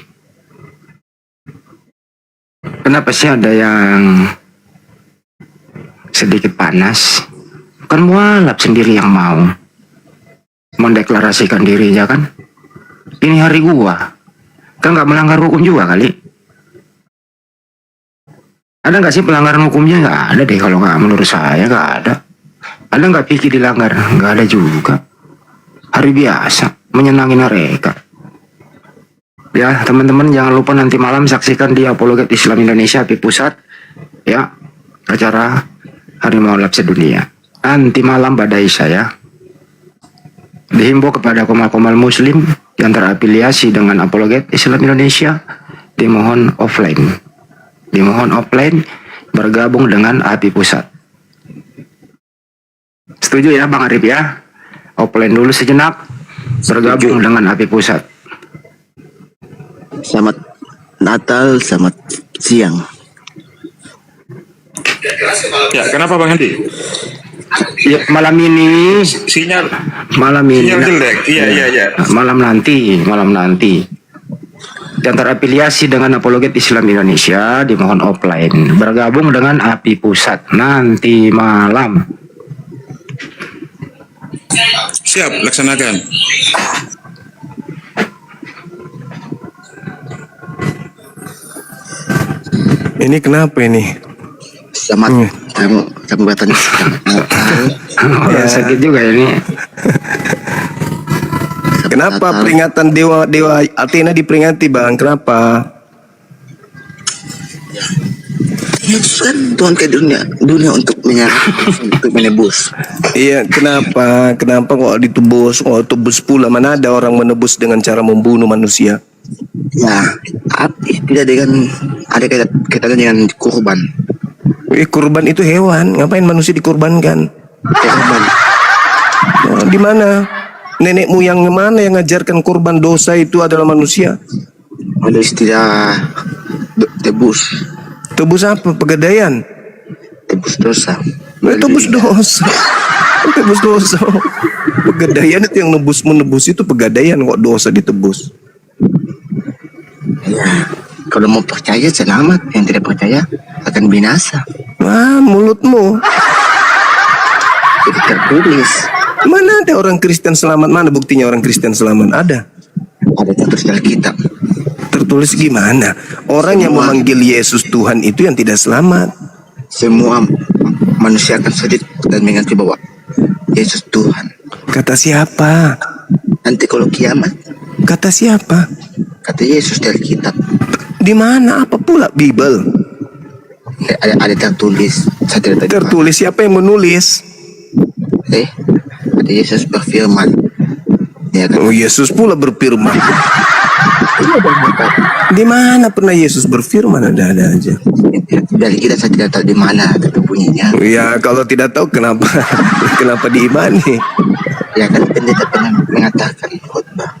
Kenapa sih ada yang sedikit panas? Kan mualaf sendiri yang mau mendeklarasikan dirinya kan. Ini hari gua. Kan nggak melanggar hukum juga kali. Ada nggak sih pelanggaran hukumnya? Nggak ada deh kalau nggak, menurut saya nggak ada. Ada nggak pikir dilanggar? Nggak ada juga. Hari biasa, menyenangi mereka. Ya teman-teman, jangan lupa nanti malam saksikan di Apologet Islam Indonesia di pusat ya, acara Hari Mualaf Sedunia. Nanti malam pada Isya ya. Dihimbau kepada komal-komal muslim yang terafiliasi dengan Apologet Islam Indonesia, dimohon offline. Dimohon offline bergabung dengan API Pusat. Setuju ya Bang Arif ya? Offline dulu sejenak, bergabung dengan API Pusat. Selamat Natal, selamat siang. Ya, kenapa Bang Andi? Ya, malam ini Sinyal jelek. Iya. malam nanti yang terafiliasi dengan Apologet Islam Indonesia dimohon offline bergabung dengan API Pusat nanti malam. Siap, laksanakan. Ini kenapa ini? Selamat kamu katanya Orang sakit juga ini. Kenapa peringatan dewa Athena diperingati, Bang? Kenapa? Yesus kan Tuhan ke dunia untuk untuk menebus. Iya, kenapa? Kenapa kok ditebus? Oh, tebus pula. Mana ada orang menebus dengan cara membunuh manusia? Ya, tidak dengan ada kaitannya dengan kurban. Kurban itu hewan. Ngapain manusia dikorbankan? Kurban. Oh, di mana? Nenek moyang mana yang ngajarkan korban dosa itu adalah manusia? Ada istilah tebus. Tebus apa? Pegadaian. Tebus dosa. Tebus dosa. Tebus dosa. Pegadaian itu yang menebus itu pegadaian, kok dosa ditebus. Ya, kalau mau percaya selamat, yang tidak percaya akan binasa. Wah, mulutmu. Jadi tertulis. Mana ada orang Kristen selamat? Mana buktinya orang Kristen selamat? Ada. Ada tertulis dalam kitab. Tertulis gimana? Orang yang memanggil Yesus Tuhan itu yang tidak selamat. Semua manusia akan sujud dan mengakui bahwa Yesus Tuhan. Kata siapa? Nanti kalau kiamat, Kata siapa? kata Yesus dari kitab. Di mana? Apa pula Bible? Ada tertulis. Saya tidak tahu. Tertulis siapa yang menulis? Ada Yesus berfirman. Ya kan? Oh, Yesus pula berfirman. Di mana pernah Yesus berfirman? Ada aja. Dari kita saya tidak tahu di mana kata bunyinya. Ya kalau tidak tahu kenapa kenapa diimani? Ya kan pendeta pernah mengatakan khotbah.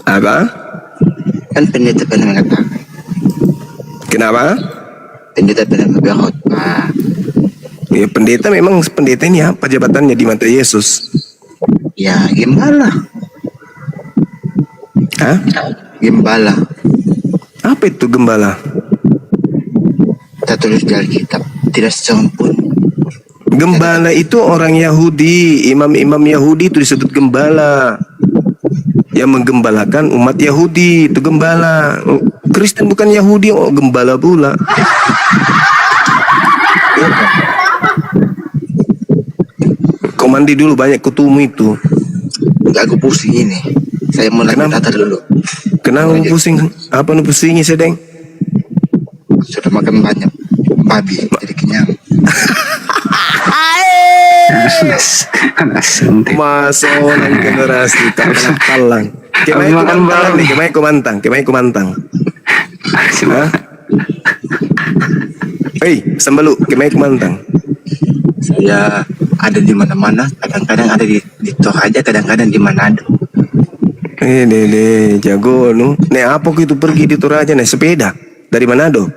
Apa? Kan pendeta pernah mengatakan. Kenapa? Pendeta pernah berkhotbah. Ya pendeta memang pendeta ini apa jabatannya di mata Yesus? Ya gembala. Hah? Gembala. Apa itu gembala? Tertulis di Alkitab. Tidak seorang pun. Gembala itu orang Yahudi, imam-imam Yahudi itu disebut gembala. Yang menggembalakan umat Yahudi itu gembala. Kristen bukan Yahudi, oh gembala pula. Kau mandi dulu banyak kutumu itu. Aku pusing ini. Saya mau nanya tata dulu. Kenapa pusing? Apa nu pusingi sedeng? Sudah makan banyak babi jadi kenyang. Masa orang generasi talang. Kemai kumantang nih, kemai kumantang. Hei, sembalu, kemai kumantang. Saya ada di mana-mana. Kadang-kadang ada di Toraja, kadang-kadang di Manado. Dede, jago nu. Nek apa itu pergi di Toraja naik sepeda dari Manado?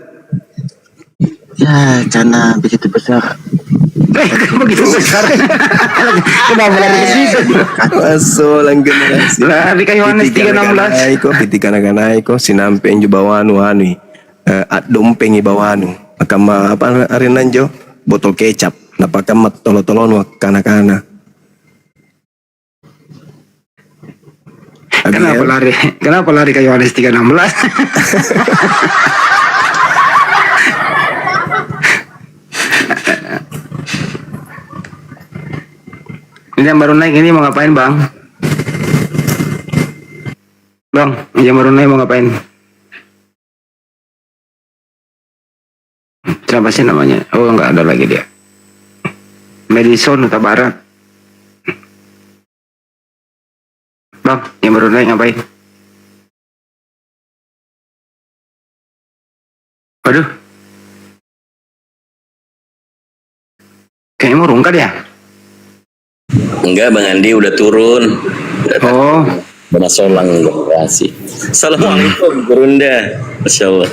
Ya, karena begitu besar. Begitu besar. Kenapa lari ke situ? Masuk lang generasi. Lari ke Yohanes 3:16. Iko pitikanaganay ko sinampeng jubawanu anui. At dompeng ibawanu. Akama apa arin nanjo? Botol kecap. Napakamat tolo-tolon wak kana-kana. Kenapa lari? Kenapa lari ke Yohanes 3:16? Ini yang baru naik ini mau ngapain bang? Bang, yang baru naik mau ngapain? Siapa sih namanya? Oh nggak ada lagi dia. Madison Huta Barat. Bang, yang baru naik ngapain? Waduh. Kayaknya mau rungkat ya? Enggak, Bang Andi udah turun. Oh. Benar solang generasi. Assalamualaikum, Gurunda. Masya Allah.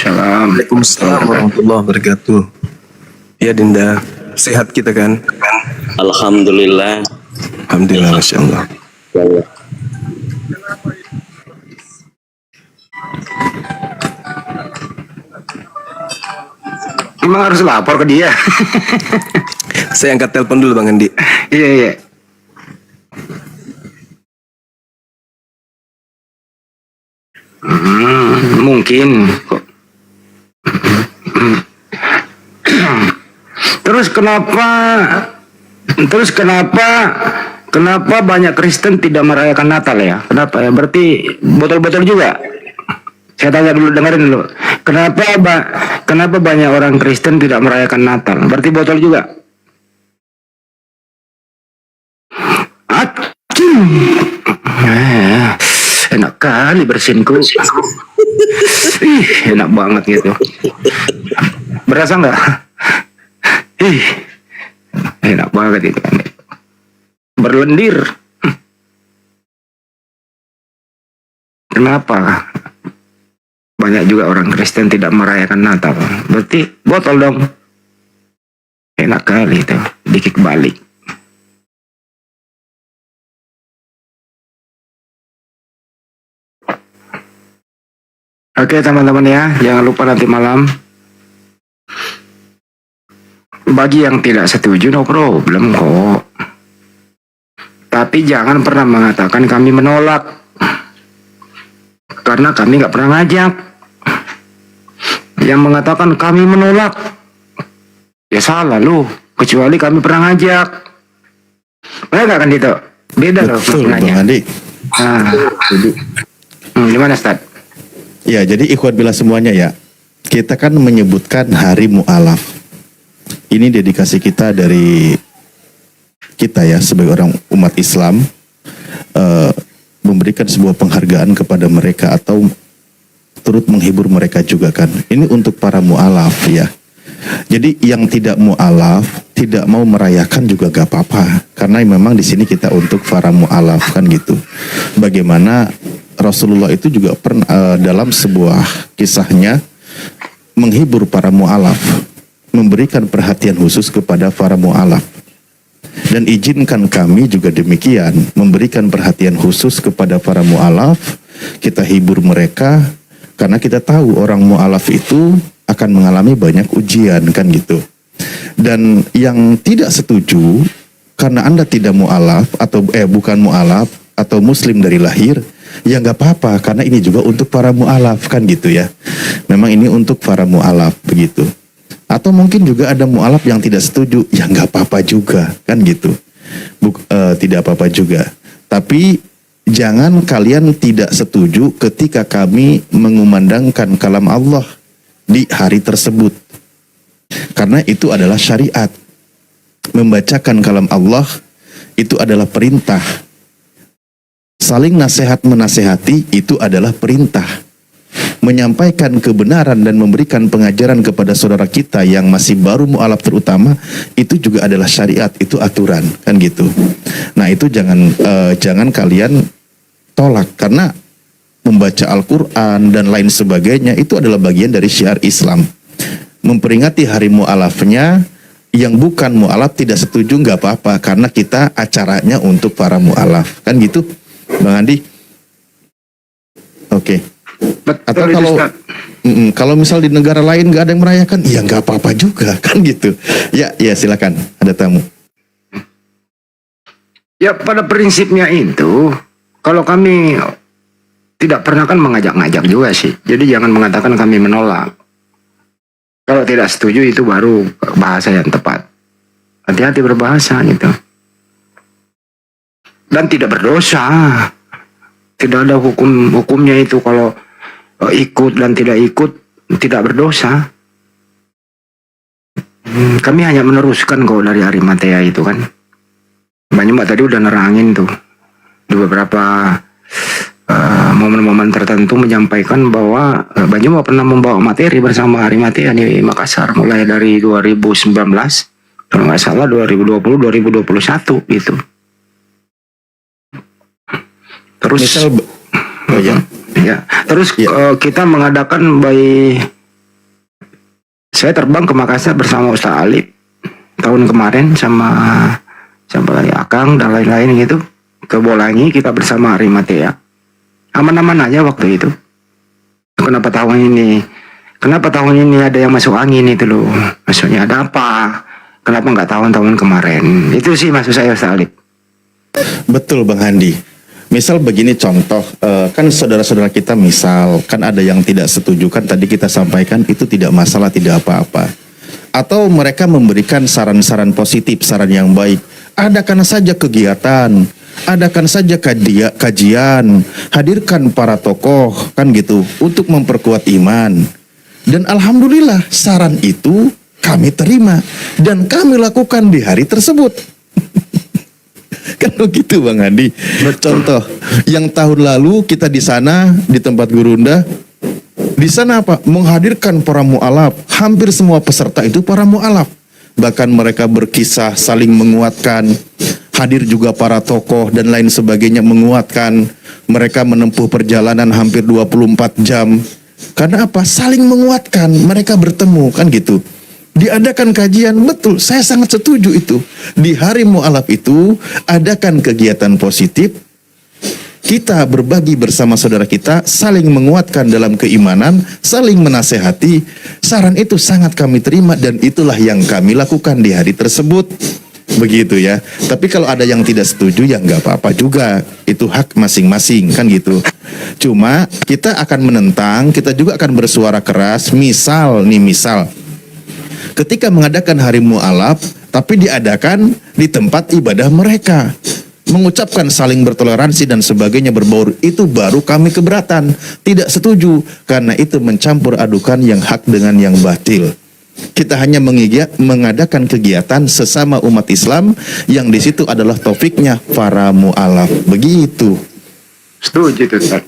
Waalaikumsalam warahmatullahi wabarakatuh. Ya Dinda, sehat kita kan? Alhamdulillah. Alhamdulillah, Masya Allah. Ya Allah. Emang harus lapor ke dia? Saya angkat telepon dulu Bang Andi. Iya, iya. Mungkin kok. Terus kenapa, kenapa, kenapa, kenapa, kenapa, kenapa, kenapa, kenapa, kenapa, kenapa, kenapa, kenapa, kenapa, kenapa, kenapa, kenapa, kenapa, kenapa, kenapa banyak Kristen tidak merayakan Natal ya? Kenapa ya? Berarti botol-botol juga? Kenapa? Kenapa? Kenapa? Kenapa? Kenapa? Kenapa? Kenapa? Kenapa? Kenapa? Kenapa? Kenapa? Kenapa? Kenapa? Kenapa? Kenapa? Kenapa? Kenapa? Saya tanya dulu, dengerin dulu. Kenapa banyak orang Kristen tidak merayakan Natal? Berarti botol juga. Acing. Enak kali bersinku. Ih, enak banget gitu. Berasa nggak? Ih, enak banget itu. Berlendir. Kenapa? Banyak juga orang Kristen tidak merayakan Natal. Berarti botol dong. Enak kali itu. Dikik balik. Oke teman-teman ya, jangan lupa nanti malam. Bagi yang tidak setuju no problem kok. Tapi jangan pernah mengatakan kami menolak. Karena kami nggak pernah ngajak. Yang mengatakan kami menolak, ya salah lu. Kecuali kami pernah ngajak. Benar nggak kan itu? Beda loh Betul, maknanya. Bang Andi. Nah, gimana Ustaz? Ya, jadi ikhwan bila semuanya ya. Kita kan menyebutkan hari mu'alaf. Ini dedikasi kita dari kita ya sebagai orang umat Islam, memberikan sebuah penghargaan kepada mereka atau turut menghibur mereka juga kan. Ini untuk para mu'alaf ya. Jadi yang tidak mu'alaf, tidak mau merayakan juga gak apa-apa. Karena memang di sini kita untuk para mu'alaf kan gitu. Bagaimana Rasulullah itu juga pernah dalam sebuah kisahnya menghibur para mu'alaf, memberikan perhatian khusus kepada para mu'alaf. Dan izinkan kami juga demikian, memberikan perhatian khusus kepada para mu'alaf. Kita hibur mereka karena kita tahu orang mu'alaf itu akan mengalami banyak ujian kan gitu. Dan yang tidak setuju karena Anda tidak mu'alaf atau bukan mu'alaf atau muslim dari lahir, ya nggak apa-apa karena ini juga untuk para mu'alaf kan gitu ya. Memang ini untuk para mu'alaf begitu. Atau mungkin juga ada mu'alaf yang tidak setuju, ya nggak apa-apa juga kan gitu. Tidak apa-apa juga. Tapi jangan kalian tidak setuju ketika kami mengumandangkan kalam Allah di hari tersebut. Karena itu adalah syariat. Membacakan kalam Allah itu adalah perintah. Saling nasihat menasehati itu adalah perintah. Menyampaikan kebenaran dan memberikan pengajaran kepada saudara kita yang masih baru mu'alaf terutama, itu juga adalah syariat, itu aturan kan gitu. Nah itu jangan kalian tolak karena membaca Al-Quran dan lain sebagainya itu adalah bagian dari syiar Islam. Memperingati hari mu'alafnya, yang bukan mu'alaf tidak setuju nggak apa-apa karena kita acaranya untuk para mu'alaf kan gitu Bang Andi. Oke. Atau kalau misal di negara lain nggak ada yang merayakan, ya nggak apa-apa juga kan gitu. Ya silakan, ada tamu. Ya pada prinsipnya itu, kalau kami tidak pernah kan mengajak-ngajak juga sih. Jadi jangan mengatakan kami menolak. Kalau tidak setuju itu baru bahasa yang tepat. Hati-hati berbahasa gitu. Dan tidak berdosa. Tidak ada hukumnya itu kalau ikut dan tidak ikut tidak berdosa. Kami hanya meneruskan kok dari Arimatea itu kan. Banyak Mbak tadi udah nerangin tuh di beberapa momen-momen tertentu menyampaikan bahwa Banyu pernah membawa materi bersama Arimatea di Makassar mulai dari 2019 kalau nggak salah 2020-2021 gitu. Terus terus kita mengadakan saya terbang ke Makassar bersama Ustaz Alif tahun kemarin sama Akang dan lain-lain gitu ke Bolangi, kita bersama Arimatea. Aman-aman aja waktu itu. Kenapa tahun ini ada yang masuk angin itu loh. Maksudnya ada apa? Kenapa nggak tahun-tahun kemarin? Itu sih maksud saya Ustaz Alif. Betul Bang Handi. Misal begini contoh, kan saudara-saudara kita misal kan ada yang tidak setuju kan tadi kita sampaikan itu tidak masalah, tidak apa-apa. Atau mereka memberikan saran-saran positif, saran yang baik. Adakan saja kegiatan, adakan saja kajian, hadirkan para tokoh kan gitu untuk memperkuat iman. Dan alhamdulillah saran itu kami terima dan kami lakukan di hari tersebut. Kan begitu Bang Handi. Contoh yang tahun lalu kita di sana di tempat Gurunda, di sana apa? Menghadirkan para mu'alaf. Hampir semua peserta itu para mu'alaf. Bahkan mereka berkisah saling menguatkan. Hadir juga para tokoh dan lain sebagainya menguatkan. Mereka menempuh perjalanan hampir 24 jam. Karena apa? Saling menguatkan. Mereka bertemu kan gitu. Diadakan kajian, betul, saya sangat setuju itu. Di hari mu'alaf itu, adakan kegiatan positif, kita berbagi bersama saudara kita, saling menguatkan dalam keimanan, saling menasehati. Saran itu sangat kami terima dan itulah yang kami lakukan di hari tersebut. Begitu ya. Tapi kalau ada yang tidak setuju, ya nggak apa-apa juga. Itu hak masing-masing, kan gitu. Cuma kita akan menentang, kita juga akan bersuara keras, misal, ketika mengadakan hari mu'alaf, tapi diadakan di tempat ibadah mereka, mengucapkan saling bertoleransi dan sebagainya berbaur, itu baru kami keberatan, tidak setuju, karena itu mencampur adukan yang hak dengan yang batil. Kita hanya mengadakan kegiatan sesama umat Islam yang di situ adalah taufiknya para mu'alaf, begitu. Setuju itu, Ustaz.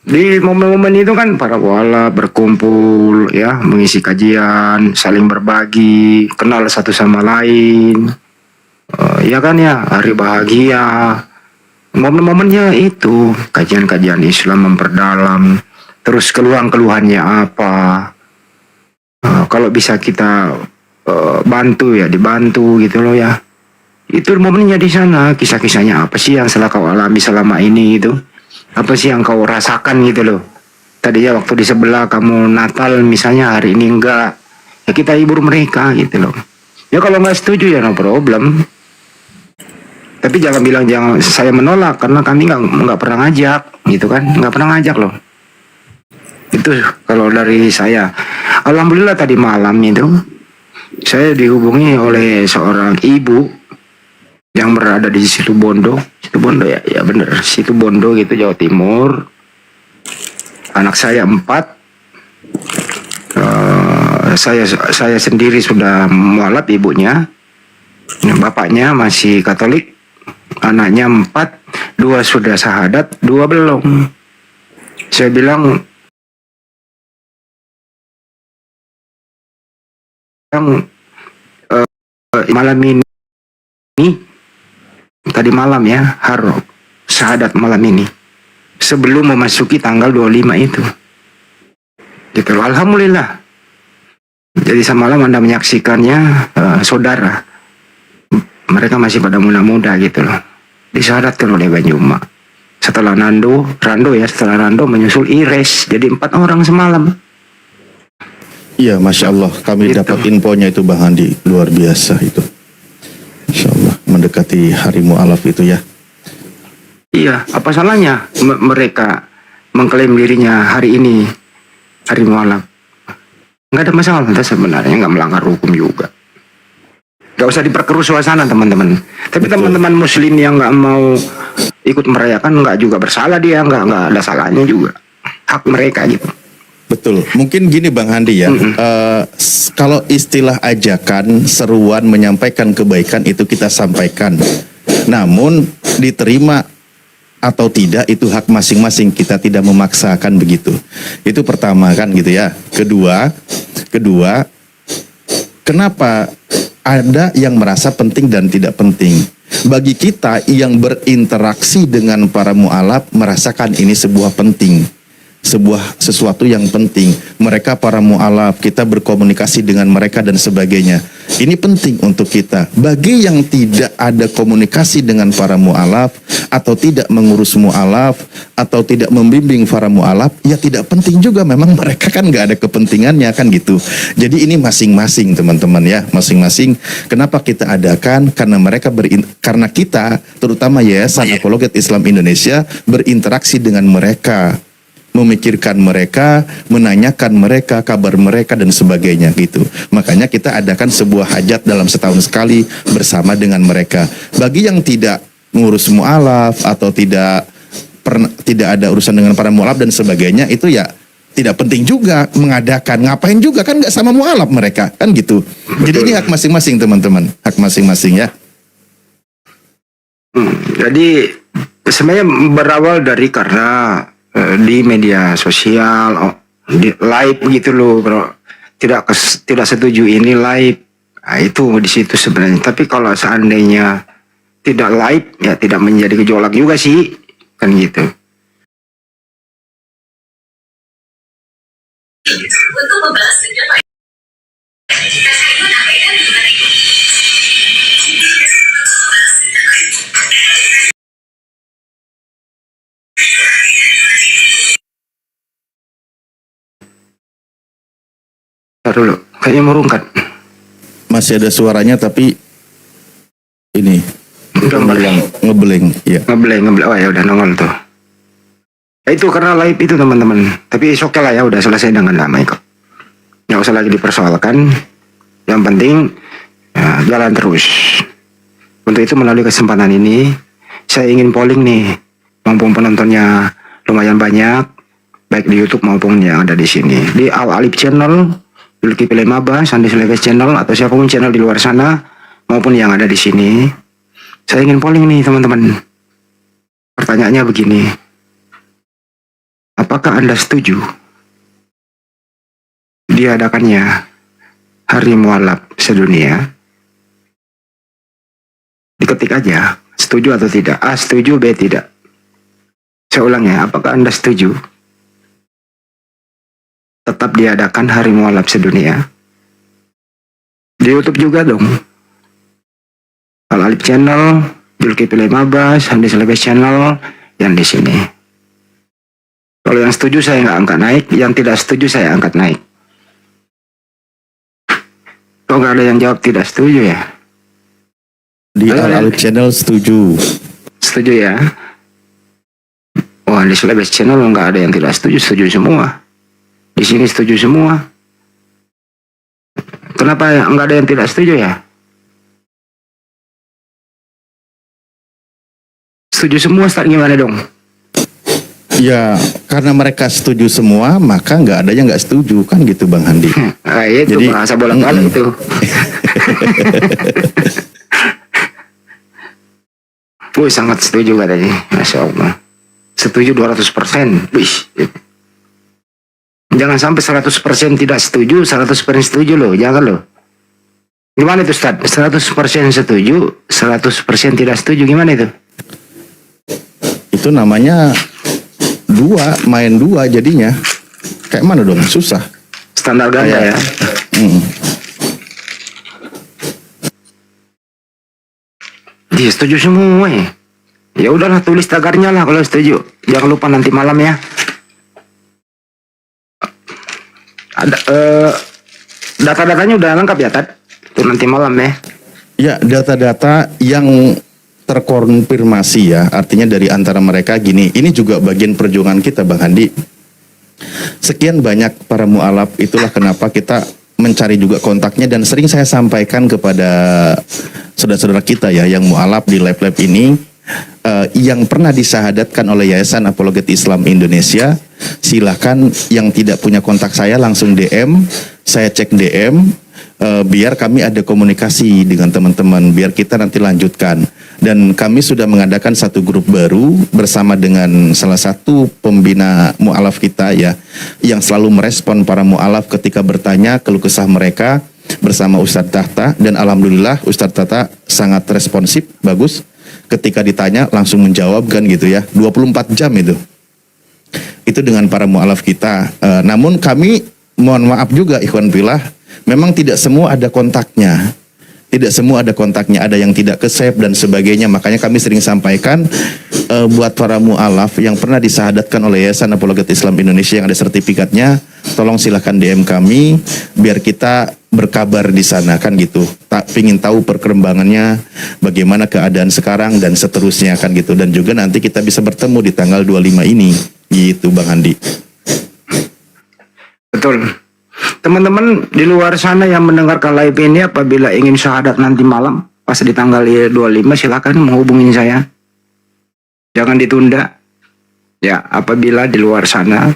Di momen-momen itu kan para mu'alaf berkumpul ya, mengisi kajian, saling berbagi, kenal satu sama lain. Ya kan ya, hari bahagia. Momen-momennya itu, kajian-kajian Islam memperdalam, terus keluhan-keluhannya apa. Kalau bisa kita bantu ya, dibantu gitu loh ya. Itu momennya di sana, kisah-kisahnya apa sih yang telah kau alami selama ini itu. Apa sih yang kau rasakan gitu loh. Tadinya waktu di sebelah kamu Natal misalnya, hari ini enggak. Ya kita hibur mereka gitu loh. Ya kalau nggak setuju ya no problem. Tapi jangan bilang jangan saya menolak, karena kami nggak pernah ngajak gitu kan. Nggak pernah ngajak loh. Itu kalau dari saya. Alhamdulillah tadi malam itu saya dihubungi oleh seorang ibu yang berada di Situbondo ya, ya bener, Situbondo gitu, Jawa Timur. Anak saya 4, saya sendiri sudah mualaf, ibunya, bapaknya masih Katolik, anaknya 4, 2 sudah syahadat, 2 belum. Saya bilang malam ini, tadi malam ya, syahadat malam ini, sebelum memasuki tanggal 25 itu gitu. Alhamdulillah. Jadi semalam Anda menyaksikannya, saudara, mereka masih pada muda-muda gitu loh, disyahadatkan oleh Banjuma. Setelah setelah Rando menyusul Ires, jadi 4 orang semalam. Iya, Masya Allah, kami Gitu. dapat infonya itu Bang Handi, luar biasa itu. Insya Allah, mendekati hari mu'alaf itu ya. Iya, apa salahnya mereka mengklaim dirinya hari ini hari mu'alaf? Nggak ada masalah, sebenarnya nggak melanggar hukum juga. Nggak usah diperkeruh suasana teman-teman. Tapi teman-teman muslim yang nggak mau ikut merayakan nggak juga bersalah, dia nggak ada salahnya juga. Hak mereka gitu. Betul, mungkin gini Bang Handi ya, kalau istilah ajakan, seruan, menyampaikan kebaikan itu kita sampaikan. Namun diterima atau tidak itu hak masing-masing, kita tidak memaksakan begitu. Itu pertama kan gitu ya. Kedua, kenapa ada yang merasa penting dan tidak penting? Bagi kita yang berinteraksi dengan para mu'alaf merasakan ini sebuah penting. Sesuatu yang penting. Mereka para mu'alaf, kita berkomunikasi dengan mereka dan sebagainya. Ini penting untuk kita. Bagi yang tidak ada komunikasi dengan para mu'alaf, atau tidak mengurus mu'alaf, atau tidak membimbing para mu'alaf, ya tidak penting juga. Memang mereka kan nggak ada kepentingannya kan gitu. Jadi ini masing-masing teman-teman ya, masing-masing. Kenapa kita adakan? Karena kita, terutama Yayasan Apologet Islam Indonesia, berinteraksi dengan mereka, memikirkan mereka, menanyakan mereka, kabar mereka dan sebagainya gitu. Makanya kita adakan sebuah hajat dalam setahun sekali bersama dengan mereka. Bagi yang tidak ngurus mualaf atau tidak ada urusan dengan para mualaf dan sebagainya, itu ya tidak penting juga mengadakan, ngapain juga kan nggak sama mualaf mereka kan gitu. Jadi ini hak masing-masing teman-teman, hak masing-masing ya. Jadi sebenarnya berawal dari karena di media sosial, di live gitu loh, bro. Tidak setuju ini live, nah, itu di situ sebenarnya. Tapi kalau seandainya tidak live, ya tidak menjadi gejolak juga sih, kan gitu. Untuk membahas lebih lanjut, Ntar dulu, kayaknya merungkat. Masih ada suaranya tapi ini ngeblank ya. Ngeblank. Oh ya udah nongol tuh. Itu karena live itu teman-teman. Tapi oke lah ya, udah selesai dengan damai kok. Nggak usah lagi dipersoalkan. Yang penting ya, jalan terus. Untuk itu melalui kesempatan ini saya ingin polling nih, mumpung penontonnya lumayan banyak, baik di YouTube maupun yang ada di sini. Di Al Alif Channel, Zulkifli Maba, Sandi Sleves Channel, atau siapapun channel di luar sana maupun yang ada di sini. Saya ingin polling nih teman-teman. Pertanyaannya begini. Apakah Anda setuju diadakannya Hari Mualaf Sedunia? Diketik aja, setuju atau tidak. A setuju, B tidak. Saya ulang ya, apakah Anda setuju tetap diadakan Hari Mualaf Sedunia? Di YouTube juga dong. Al Alif Channel, Zulkifli Maba, Sandi Sleves Channel, yang di sini. Kalau yang setuju saya nggak angkat naik, yang tidak setuju saya angkat naik. Kok nggak ada yang jawab tidak setuju ya? Di Al Alif Channel setuju. Setuju ya? Wah, di Sleves Channel nggak ada yang tidak setuju, setuju semua. Di sini setuju semua. Kenapa nggak ada yang tidak setuju ya? Setuju semua, start gimana dong? Ya, karena mereka setuju semua, maka nggak ada yang nggak setuju kan gitu Bang Handi. Nah, itu Jadi, bahasa bolak-balik itu. Wih, sangat setuju katanya. Masya Allah. Setuju 200%. Wih. Jangan sampai 100% tidak setuju, 100% setuju loh. Jangan loh. Gimana itu Ustaz? 100% setuju, 100% tidak setuju. Gimana itu? Itu namanya main dua jadinya. Kayak mana dong? Susah. Standar ganda ya. Dia setuju semua ya. Ya udahlah, tulis tagarnya lah kalau setuju. Jangan lupa nanti malam ya. Ada data-datanya udah lengkap ya, Tad? Itu nanti malam ya. Ya, data-data yang terkonfirmasi ya, artinya dari antara mereka gini, ini juga bagian perjuangan kita Bang Handi. Sekian banyak para mualaf, itulah kenapa kita mencari juga kontaknya, dan sering saya sampaikan kepada saudara-saudara kita ya yang mualaf di lab-lab ini, yang pernah disahadatkan oleh Yayasan Apologet Islam Indonesia, silahkan yang tidak punya kontak saya langsung DM, saya cek DM, biar kami ada komunikasi dengan teman-teman, biar kita nanti lanjutkan. Dan kami sudah mengadakan satu grup baru bersama dengan salah satu pembina mu'alaf kita ya, yang selalu merespon para mu'alaf ketika bertanya keluh kesah mereka bersama Ustadz Tahta. Dan alhamdulillah Ustadz Tahta sangat responsif, bagus. Ketika ditanya langsung menjawab kan gitu ya, 24 jam itu dengan para mu'alaf kita. Namun kami mohon maaf juga ikhwan fillah, memang tidak semua ada kontaknya. Tidak semua ada kontaknya, ada yang tidak ke-save dan sebagainya. Makanya kami sering sampaikan buat para mu'alaf yang pernah disahadatkan oleh Yayasan Apologet Islam Indonesia yang ada sertifikatnya, tolong silahkan DM kami biar kita berkabar di sana kan gitu. Tak pingin tahu perkembangannya, bagaimana keadaan sekarang dan seterusnya kan gitu. Dan juga nanti kita bisa bertemu di tanggal 25 ini gitu Bang Andi. Betul. Teman-teman di luar sana yang mendengarkan live ini, apabila ingin syahadat nanti malam pas di tanggal 25, silakan menghubungin saya. Jangan ditunda. Ya, apabila di luar sana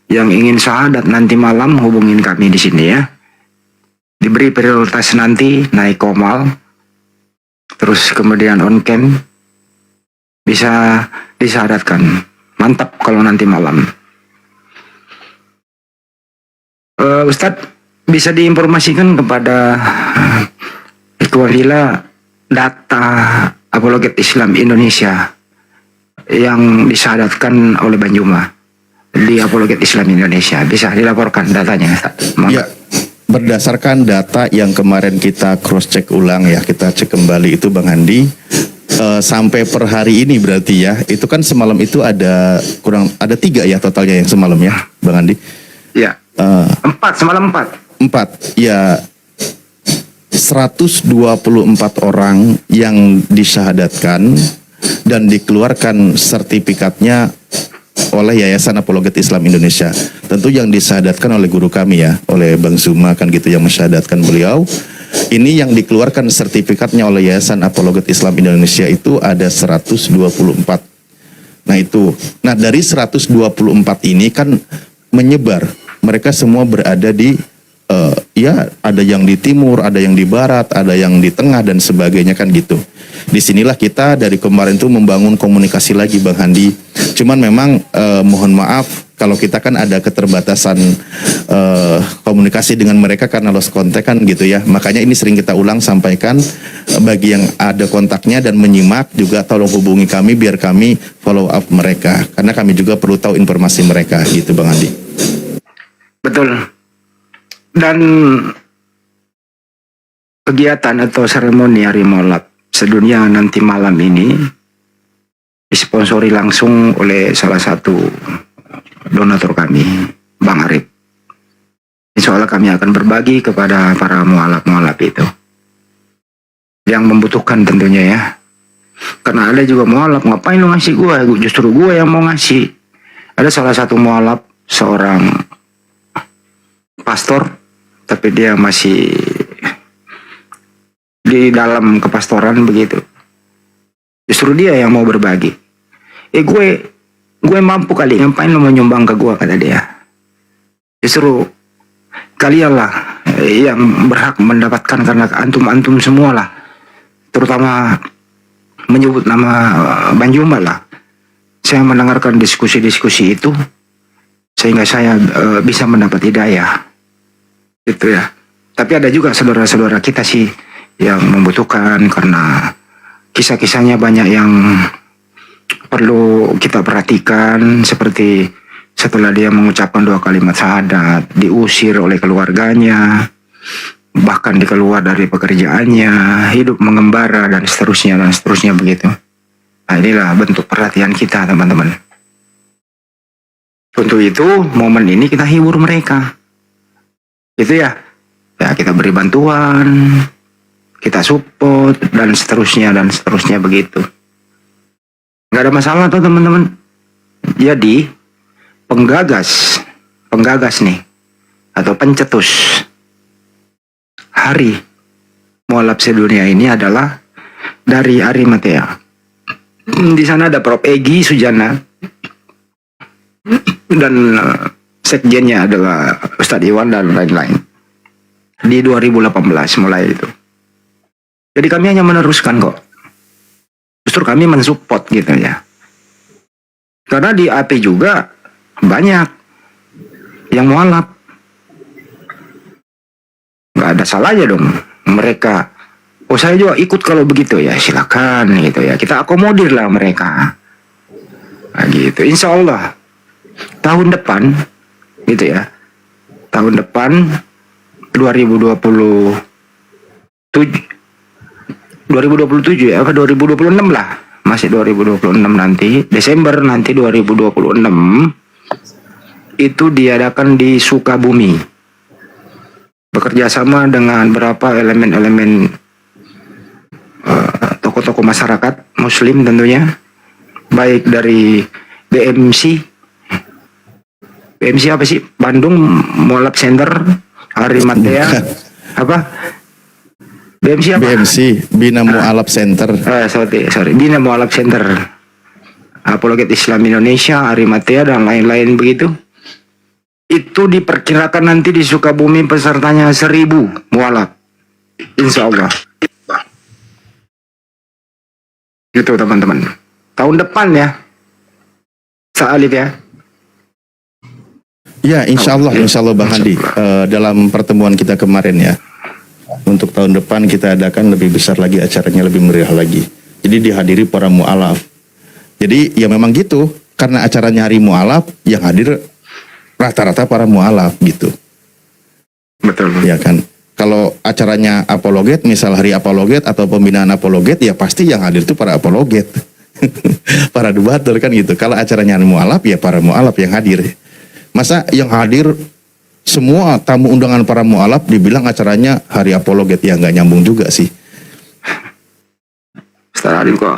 yang ingin syahadat nanti malam, hubungin kami di sini ya. Diberi prioritas nanti naik komal, terus kemudian on cam, bisa disyahadatkan. Mantap kalau nanti malam. Ustadz, bisa diinformasikan kepada Ikhwanila data apologet Islam Indonesia yang disyahadatkan oleh Banjuma di apologet Islam Indonesia. Bisa dilaporkan datanya, Ustadz? Ya, berdasarkan data yang kemarin kita cross check ulang ya, kita cek kembali itu Bang Andi, sampai per hari ini berarti ya, itu kan semalam itu ada 3 ya totalnya yang semalam ya Bang Andi. Ya, 4 semalam 4 ya, 124 orang yang disyahadatkan dan dikeluarkan sertifikatnya oleh Yayasan Apologet Islam Indonesia. Tentu yang disyahadatkan oleh guru kami ya, oleh Bang Zuma kan gitu yang mensyahadatkan beliau. Ini yang dikeluarkan sertifikatnya oleh Yayasan Apologet Islam Indonesia itu ada 124. Nah itu, dari 124 ini kan menyebar. Mereka semua berada di ya, ada yang di timur, ada yang di barat, ada yang di tengah dan sebagainya kan gitu. Disinilah kita dari kemarin tuh membangun komunikasi lagi Bang Handi. Cuman memang mohon maaf kalau kita kan ada keterbatasan komunikasi dengan mereka karena lost contact kan gitu ya. Makanya ini sering kita ulang sampaikan, bagi yang ada kontaknya dan menyimak juga tolong hubungi kami biar kami follow up mereka. Karena kami juga perlu tahu informasi mereka gitu Bang Handi. Betul. Dan kegiatan atau seremoni Hari Maulid sedunia nanti malam ini disponsori langsung oleh salah satu donatur kami, Bang Arif. Insya Allah kami akan berbagi kepada para mualaf-mualaf itu yang membutuhkan tentunya ya. Karena ada juga mualaf, ngapain lu ngasih gua? Justru gua yang mau ngasih. Ada salah satu mualaf, seorang pastor, tapi dia masih di dalam kepastoran begitu. Justru dia yang mau berbagi. Gue mampu kali, ngapain lo mau nyumbang ke gue, kata dia. Justru kalianlah yang berhak mendapatkan, karena antum-antum semua lah, terutama menyebut nama Banjuma lah. Saya mendengarkan diskusi-diskusi itu sehingga saya bisa mendapat hidayah. Gitu ya. Tapi ada juga saudara-saudara kita sih yang membutuhkan, karena kisah-kisahnya banyak yang perlu kita perhatikan, seperti setelah dia mengucapkan 2 kalimat syahadat, diusir oleh keluarganya, bahkan dikeluar dari pekerjaannya, hidup mengembara dan seterusnya begitu. Nah, inilah bentuk perhatian kita teman-teman. Untuk itu momen ini kita hibur mereka. Gitu ya. Ya, kita beri bantuan, kita support dan seterusnya begitu. Nggak ada masalah tuh teman-teman. Jadi penggagas nih atau pencetus Hari Mualaf Sedunia ini adalah dari Arimatea. Di sana ada Prof. Egy Sujana dan sekjennya adalah Ustadz Iwan dan lain-lain. Di 2018 mulai itu. Jadi kami hanya meneruskan kok. Justru kami mensupport gitu ya. Karena di AP juga banyak yang mualaf. Nggak ada salahnya dong mereka. Oh, saya juga ikut kalau begitu ya, silakan gitu ya. Kita akomodir lah mereka. Nah, gitu. Insya Allah tahun depan gitu ya. Tahun depan 2027 ya, apa 2026 lah. Masih 2026 nanti, Desember nanti 2026 itu diadakan di Sukabumi. Bekerja sama dengan beberapa elemen-elemen tokoh-tokoh masyarakat muslim tentunya, baik dari BMC apa sih, Bandung Mualaf Center, Arimatea apa, BMC apa? BMC, Bina Mualaf Center. Sorry, Bina Mualaf Center. Apologet Islam Indonesia, Arimatea dan lain-lain begitu. Itu diperkirakan nanti di Sukabumi pesertanya 1000 mualaf. Insya Allah. Gitu teman-teman. Tahun depan ya. Sa'alif ya. Ya, insya Allah Bang Handi. Dalam pertemuan kita kemarin ya, untuk tahun depan kita adakan lebih besar lagi, acaranya lebih meriah lagi. Jadi dihadiri para mu'alaf. Jadi ya memang gitu, karena acaranya hari mu'alaf, yang hadir rata-rata para mu'alaf gitu. Betul. Ya kan. Kalau acaranya apologet, misal hari apologet atau pembinaan apologet, ya pasti yang hadir itu para apologet. Para debater kan gitu. Kalau acaranya mu'alaf, ya para mu'alaf yang hadir. Masa yang hadir semua tamu undangan para mu'alaf dibilang acaranya hari apologet, ya nggak nyambung juga sih. Ustaz Alim kok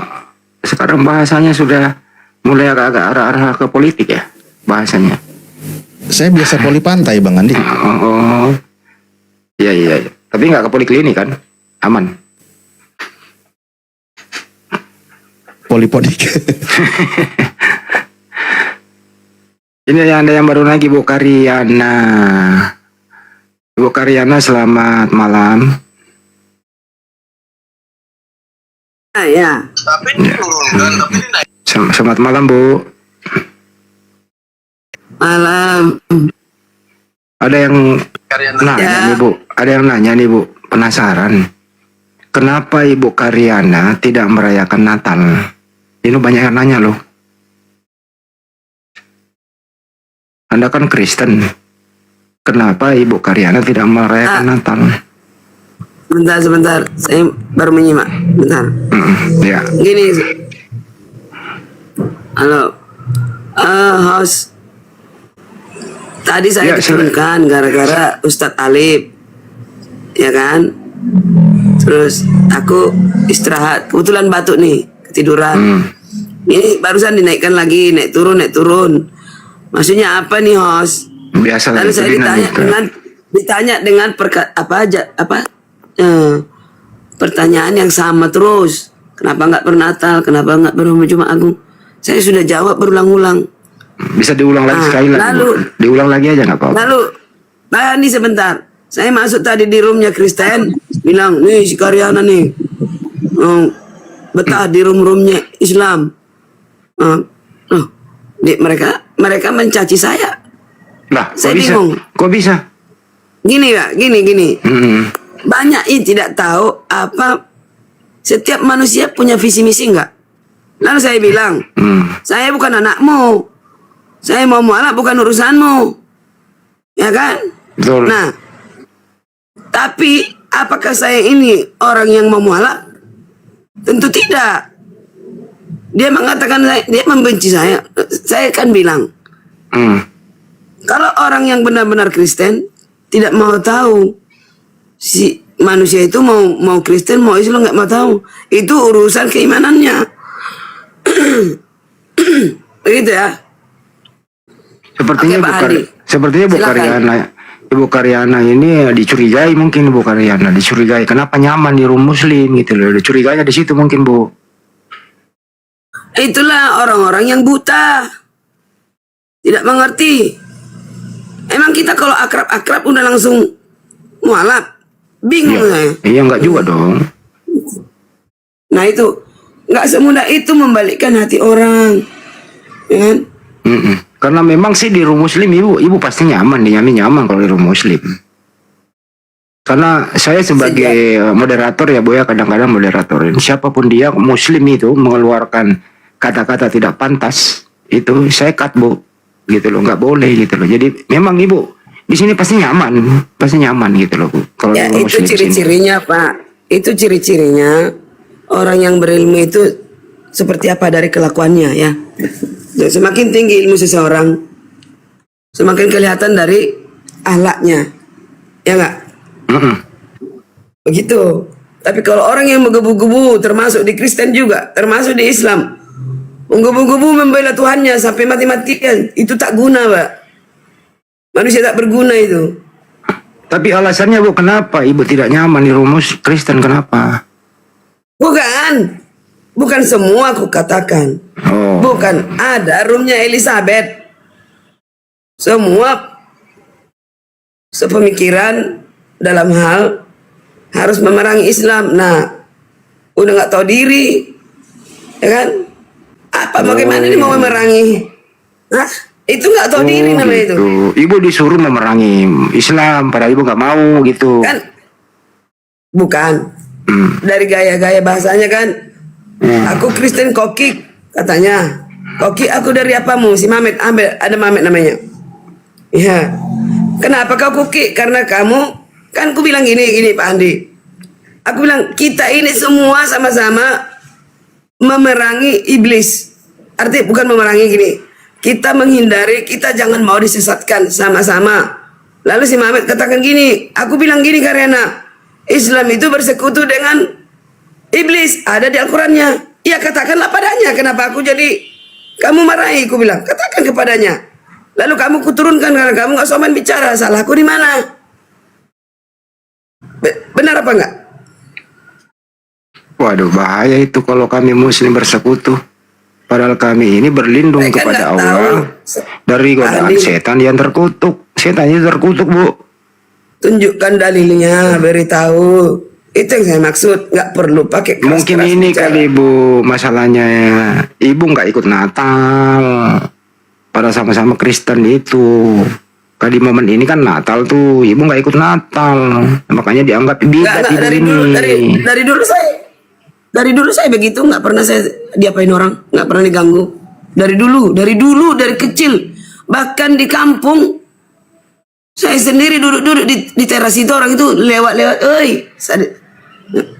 sekarang bahasanya sudah mulai agak-agak arah-arah ke politik ya bahasanya. Saya biasa poli pantai Bang Andi. Oh, iya. Tapi nggak ke poliklinik kan? Aman. Polipodik. Ini ada yang baru lagi, Bu Karyana. Bu Karyana, selamat malam. Ya. Selamat malam, Bu. Malam. Ada yang nanya nih, Bu. Ada yang nanya nih, Bu. Penasaran. Kenapa Ibu Karyana tidak merayakan Natal? Ini banyak yang nanya loh. Anda kan Kristen. Kenapa Ibu Karyana tidak merayakan Natal? Sebentar. Saya baru menyimak. Bentar. Ya. Gini. Halo. Host. Tadi saya diturunkan gara-gara Ustadz Alif. Ya kan? Terus aku istirahat. Kebetulan batuk nih. Ketiduran. Ini barusan dinaikkan lagi. Naik turun. Maksudnya apa nih, host? Biasa. Lalu saya ditanya dengan pertanyaan yang sama terus. Kenapa nggak bernatal? Kenapa nggak berjumah agung? Saya sudah jawab berulang-ulang. Bisa diulang lagi sekali lagi. Lalu diulang lagi aja nggak apa-apa. Lalu, nih sebentar. Saya masuk tadi di roomnya Kristen, bilang nih si Karyana nih, betah di roomnya Islam. Mereka mencaci saya. Lah, saya bisa? bingung. Kok bisa? Gini Pak, gini. Banyak yang tidak tahu apa setiap manusia punya visi misi enggak. Lalu saya bilang, saya bukan anakmu. Saya mau mualaf bukan urusanmu. Ya kan? Betul. Nah, tapi apakah saya ini orang yang mau mualaf? Tentu tidak. Dia mengatakan dia membenci saya. Saya kan bilang, kalau orang yang benar-benar Kristen tidak mau tahu si manusia itu mau Kristen mau Islam, nggak mau tahu, itu urusan keimanannya. Begitu ya. Sepertinya Silakan. Ibu Karyana ini dicurigai, mungkin Ibu Karyana dicurigai kenapa nyaman di room Muslim gitu loh. Dicurigainya di situ mungkin, Bu. Itulah orang-orang yang buta, tidak mengerti. Emang kita kalau akrab-akrab udah langsung mualaf, bingung saya. Iya, enggak juga dong. Nah itu nggak semudah itu membalikkan hati orang, ya kan? Karena memang sih di room Muslim ibu pasti nyaman, nyaman kalau di room Muslim. Karena saya sebagai moderator ya, Bu ya, kadang-kadang moderator. Siapapun dia Muslim itu mengeluarkan kata-kata tidak pantas, itu saya cut, Bu, gitu loh, nggak boleh gitu loh. Jadi memang ibu di sini pasti nyaman gitu loh, Bu. Kalau ya itu ciri-cirinya Pak, itu ciri-cirinya orang yang berilmu itu seperti apa dari kelakuannya ya. Dan semakin tinggi ilmu seseorang, semakin kelihatan dari akhlaknya, ya nggak? Begitu. Tapi kalau orang yang menggebu-gebu, termasuk di Kristen juga, termasuk di Islam, menggebu-gebu membela Tuhannya sampai mati-matian, itu tak guna, Pak. Manusia tak berguna itu. Tapi alasannya, Bu, kenapa ibu tidak nyaman di rumus Kristen, kenapa? Bukan. bukan semua aku katakan. Oh. Bukan ada roomnya Elizabeth. Semua sepemikiran dalam hal harus memerangi Islam. Nah, udah nggak tahu diri, ya kan? Apa bagaimana ini mau memerangi? Hah? Itu nggak tahu diri namanya itu. Ibu disuruh memerangi Islam, padahal ibu nggak mau gitu. Kan? Bukan. Dari gaya-gaya bahasanya kan. Aku Kristen Koki katanya. Koki aku dari apamu? Si Mamet, ada Mamet namanya. Ya. Kenapa kau Koki? Karena kamu, kan aku bilang gini Pak Andi. Aku bilang kita ini semua sama-sama memerangi iblis. Artinya bukan memerangi gini. Kita menghindari, kita jangan mau disesatkan sama-sama. Lalu si Mamet katakan gini, aku bilang gini karena Islam itu bersekutu dengan iblis, ada di Al-Qurannya. Ya katakanlah padanya, kenapa aku jadi kamu marahi? Aku bilang, katakan kepadanya. Lalu kamu kuturunkan karena kamu gak sopan bicara, salahku di mana? Benar apa enggak? Waduh, bahaya itu kalau kami Muslim bersekutu. Padahal kami ini berlindung kepada Allah dari godaan setan yang terkutuk. Setan itu terkutuk, Bu. Tunjukkan dalilnya, beritahu. Itu yang saya maksud, nggak perlu pakai keras-keras. Mungkin ini bicara. kali Ibu masalahnya, Ibu nggak ikut Natal. Pada sama-sama Kristen itu. Kali momen ini kan Natal tuh, Ibu nggak ikut Natal. Makanya dianggap bidat Ibu ini. Dari dulu saya begitu, nggak pernah saya diapain orang, nggak pernah diganggu. Dari dulu, dari kecil, bahkan di kampung, saya sendiri duduk di teras itu, orang itu lewat,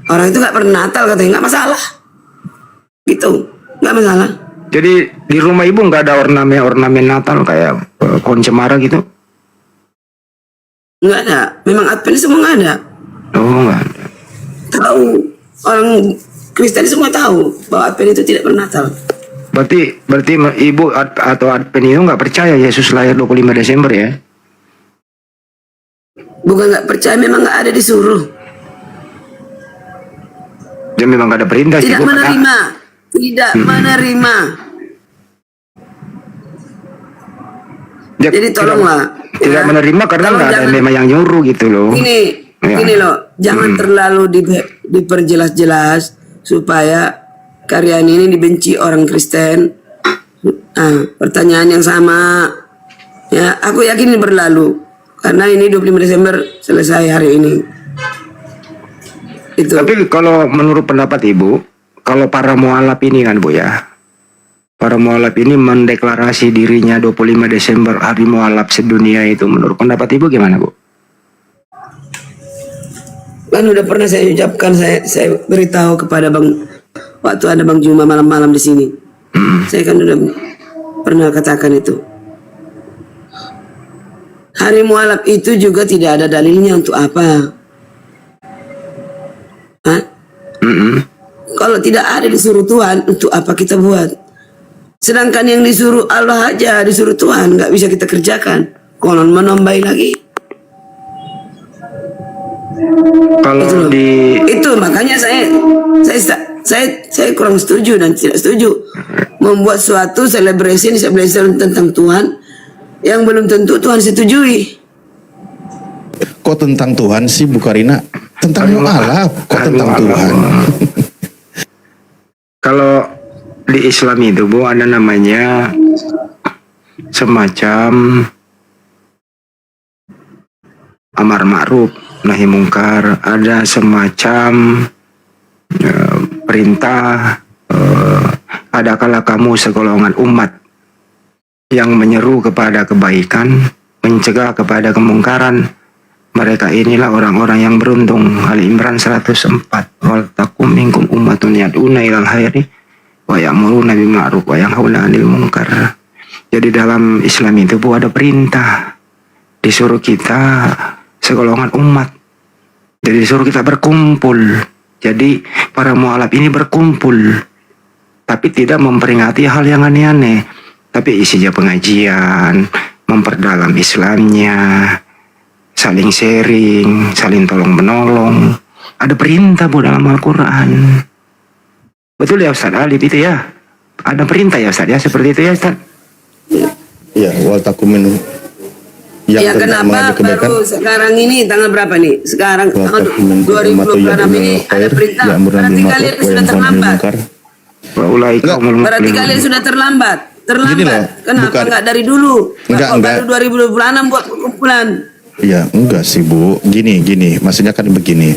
orang itu nggak pernah Natal katanya, nggak masalah, gitu, nggak masalah. Jadi di rumah Ibu nggak ada ornamen Natal kayak pohon cemara gitu? Nggak ada, memang Advent semua nggak ada. Oh, nggak ada. Tahu orang Kristen semua tahu bahwa Advent itu tidak bernatal. Berarti Ibu atau Advent itu nggak percaya Yesus lahir 25 Desember ya? Bukan nggak percaya, memang nggak ada disuruh. Dia memang nggak ada perintah. Tidak menerima, tidak menerima. Jadi tolonglah. Tidak menerima karena nggak ada memang yang nyuruh gitu loh. Gini loh, jangan terlalu diperjelas-jelas supaya karya ini dibenci orang Kristen. Pertanyaan yang sama, ya aku yakin ini berlalu karena ini 25 Desember selesai hari ini. Itu. Tapi kalau menurut pendapat Ibu, kalau para mualaf ini kan Bu ya, para mualaf ini mendeklarasi dirinya 25 Desember hari mualaf sedunia itu, menurut pendapat Ibu gimana Bu? Kan udah pernah saya ucapkan, saya beritahu kepada waktu ada Bang Juma malam-malam di sini. Saya kan udah pernah katakan itu. Hari mualaf itu juga tidak ada dalilnya untuk apa. Hah? Kalau tidak ada disuruh Tuhan, untuk apa kita buat? Sedangkan yang disuruh Allah aja, disuruh Tuhan, nggak bisa kita kerjakan. Konon menambahi lagi. Kalau itu makanya saya kurang setuju dan tidak setuju membuat suatu celebration tentang Tuhan yang belum tentu Tuhan setujui. Kok tentang Tuhan sih Bu Karina? Tentang mualaf, kok tentang Tuhan? Kalau di Islam itu Bu ada namanya semacam amar ma'ruf nahi mungkar, ada semacam perintah, ada kala kamu segolongan umat yang menyeru kepada kebaikan, mencegah kepada kemungkaran, mereka inilah orang-orang yang beruntung. Ali Imran 104, wal takum minkum ummatun yad'una ilal khairi wa ya'muruna bil ma'ruf wa yanhauna 'anil munkar. Jadi dalam Islam itu Bu ada perintah, disuruh kita segolongan umat. Jadi disuruh kita berkumpul. Jadi para mualaf ini berkumpul, tapi tidak memperingati hal yang aneh-aneh, tapi isinya pengajian, memperdalam Islamnya, saling sharing, saling tolong menolong. Ada perintah Bu dalam Al-Quran. Betul ya Ustaz Alif itu ya. Ada perintah ya Ustaz ya seperti itu ya Ustaz. Ya, wal takum minhum yang Ya tentang kenapa mengadu kebaikan. baru sekarang ini tanggal berapa nih? Sekarang tanggal 2026 ini ada perintah. Berarti kalian sudah terlambat. Berarti kalian sudah terlambat. Gini loh, Kenapa bukan- enggak dari dulu? Enggak. Baru 2026 buat kumpulan. Ya, enggak sih Bu. Gini, maksudnya kan begini.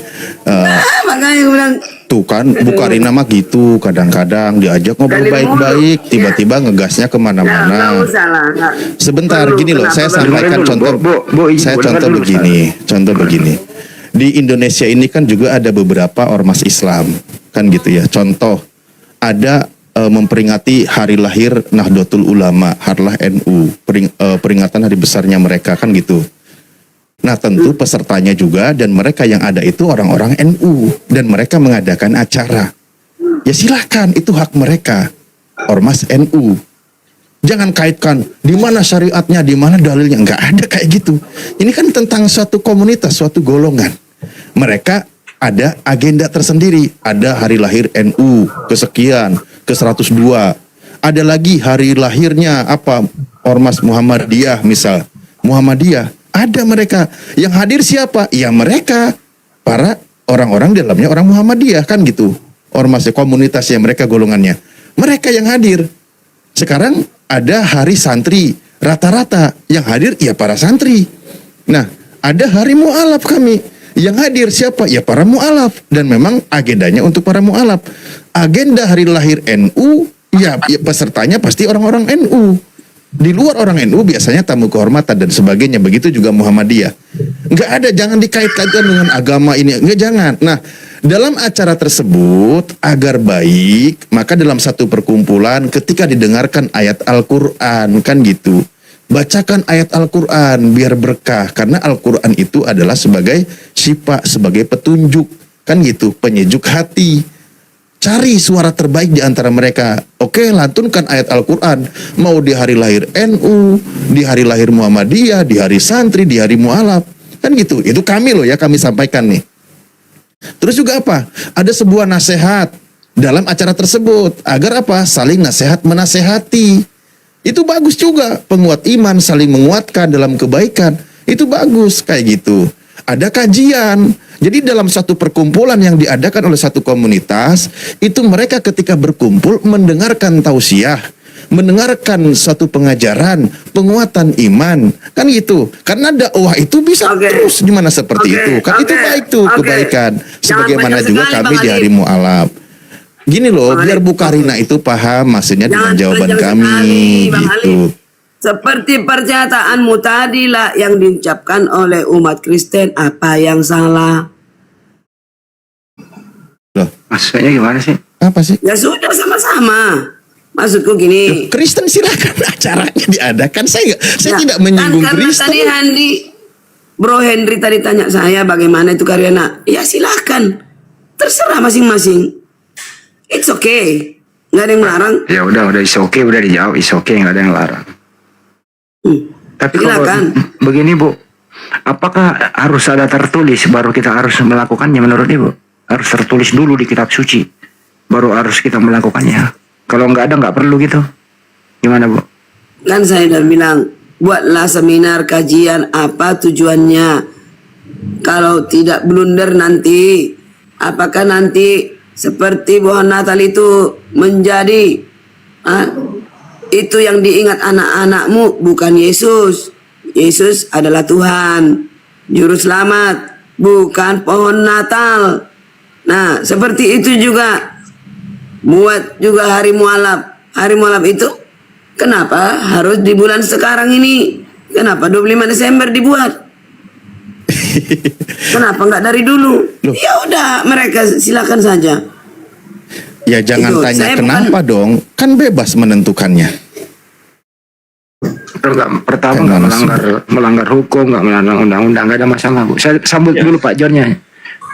Makanya gue bilang Tuh kan, Bu Karina mah gitu. Kadang-kadang diajak ngobrol Kali baik-baik, mulu, tiba-tiba ngegasnya nggak kemana-mana. usah lah. Sebentar, Perlu, gini loh, kenapa saya baru? sampaikan Dengerin dulu, contoh. Saya Bu, contoh dengar dulu, begini. Di Indonesia ini kan juga ada beberapa ormas Islam, kan gitu ya. Contoh, ada memperingati hari lahir Nahdlatul Ulama, Harlah NU, peringatan hari besarnya mereka, kan gitu. Nah tentu pesertanya juga dan mereka yang ada itu orang-orang NU dan mereka mengadakan acara. Ya silahkan, itu hak mereka, ormas NU. Jangan kaitkan di mana syariatnya, di mana dalilnya, nggak ada kayak gitu. Ini kan tentang suatu komunitas, suatu golongan. Mereka ada agenda tersendiri, ada hari lahir NU kesekian, ke-102. Ada lagi hari lahirnya apa? Ormas Muhammadiyah misal. Muhammadiyah. Ada mereka. Yang hadir siapa? Ya mereka. Para orang-orang dalamnya orang Muhammadiyah kan gitu. Ormasnya, komunitasnya, mereka golongannya. Mereka yang hadir. Sekarang ada hari santri. Rata-rata yang hadir ya para santri. Nah, ada hari mu'alaf kami. Yang hadir siapa? Ya para mu'alaf. Dan memang agendanya untuk para mu'alaf. Agenda hari lahir NU, ya pesertanya pasti orang-orang NU. Di luar orang NU biasanya tamu kehormatan dan sebagainya. Begitu juga Muhammadiyah. Nggak ada, jangan dikait-kaitkan dengan agama ini. Nggak, jangan. Nah, dalam acara tersebut, agar baik, maka dalam satu perkumpulan ketika didengarkan ayat Al-Quran, kan gitu. Bacakan ayat Al-Quran biar berkah. Karena Al-Quran itu adalah sebagai syifa, sebagai petunjuk. Kan gitu, penyejuk hati. Cari suara terbaik di antara mereka. Oke, lantunkan ayat Al-Quran. Mau di hari lahir NU, di hari lahir Muhammadiyah, di hari santri, di hari mu'alaf. Kan gitu. Itu kami loh ya, kami sampaikan nih. Terus juga apa? Ada sebuah nasihat dalam acara tersebut. Agar apa? Saling nasihat menasehati. Itu bagus juga. Penguat iman, saling menguatkan dalam kebaikan. Itu bagus, kayak gitu. Ada kajian. Jadi dalam satu perkumpulan yang diadakan oleh satu komunitas, itu mereka ketika berkumpul mendengarkan tausiah, mendengarkan satu pengajaran, penguatan iman, kan gitu. Karena dakwah itu bisa terus di mana seperti itu. Kan itu baik tuh kebaikan. Sebagaimana juga kami di hari mu'alaf. Gini loh, biar Bu Karina itu paham maksudnya dengan jawaban kami gitu. Seperti pernyataanmu tadi lah yang diucapkan oleh umat Kristen, apa yang salah? Loh, maksudnya gimana sih? Apa sih? Ya sudah sama-sama. Maksudku gini. Kristen silakan acaranya diadakan. Saya tidak menyinggung karena Kristen. tadi Bro Henry tadi tanya saya bagaimana itu Karyana. Ya silakan. Terserah masing-masing. It's okay. Nggak ada yang melarang. Ya udah is okay, udah dijawab is okay, nggak ada yang larang. Tapi kalau begini Bu, apakah harus ada tertulis baru kita harus melakukannya menurut Ibu? Harus tertulis dulu di kitab suci, baru harus kita melakukannya. Kalau nggak ada nggak perlu gitu. Gimana Bu? Kan saya udah bilang, buatlah seminar kajian apa tujuannya. Kalau tidak blunder nanti, apakah nanti seperti pohon Natal itu menjadi itu yang diingat anak-anakmu bukan Yesus. Yesus adalah Tuhan, Juru Selamat, bukan pohon Natal. Nah, seperti itu juga. Buat juga hari mu'alaf. Hari mu'alaf itu kenapa harus di bulan sekarang ini? Kenapa 25 Desember dibuat? Kenapa nggak dari dulu? Ya udah, mereka silakan saja. Ya jangan Itu, tanya saya kenapa dong, kan bebas menentukannya. Pertama nggak melanggar hukum, nggak melanggar undang-undang, nggak ada masalah Bu. Saya sambut dulu Pak Johnnya.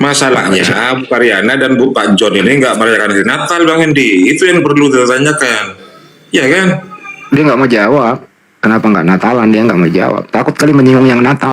Masalahnya Bu Karyana dan Bu Pak John ini nggak merayakan hari Natal Bang Hendi. Itu yang perlu ditanyakan. Ya kan? Dia nggak mau jawab. Kenapa nggak Natalan? Dia nggak mau jawab. Takut kali menyinggung yang Natal.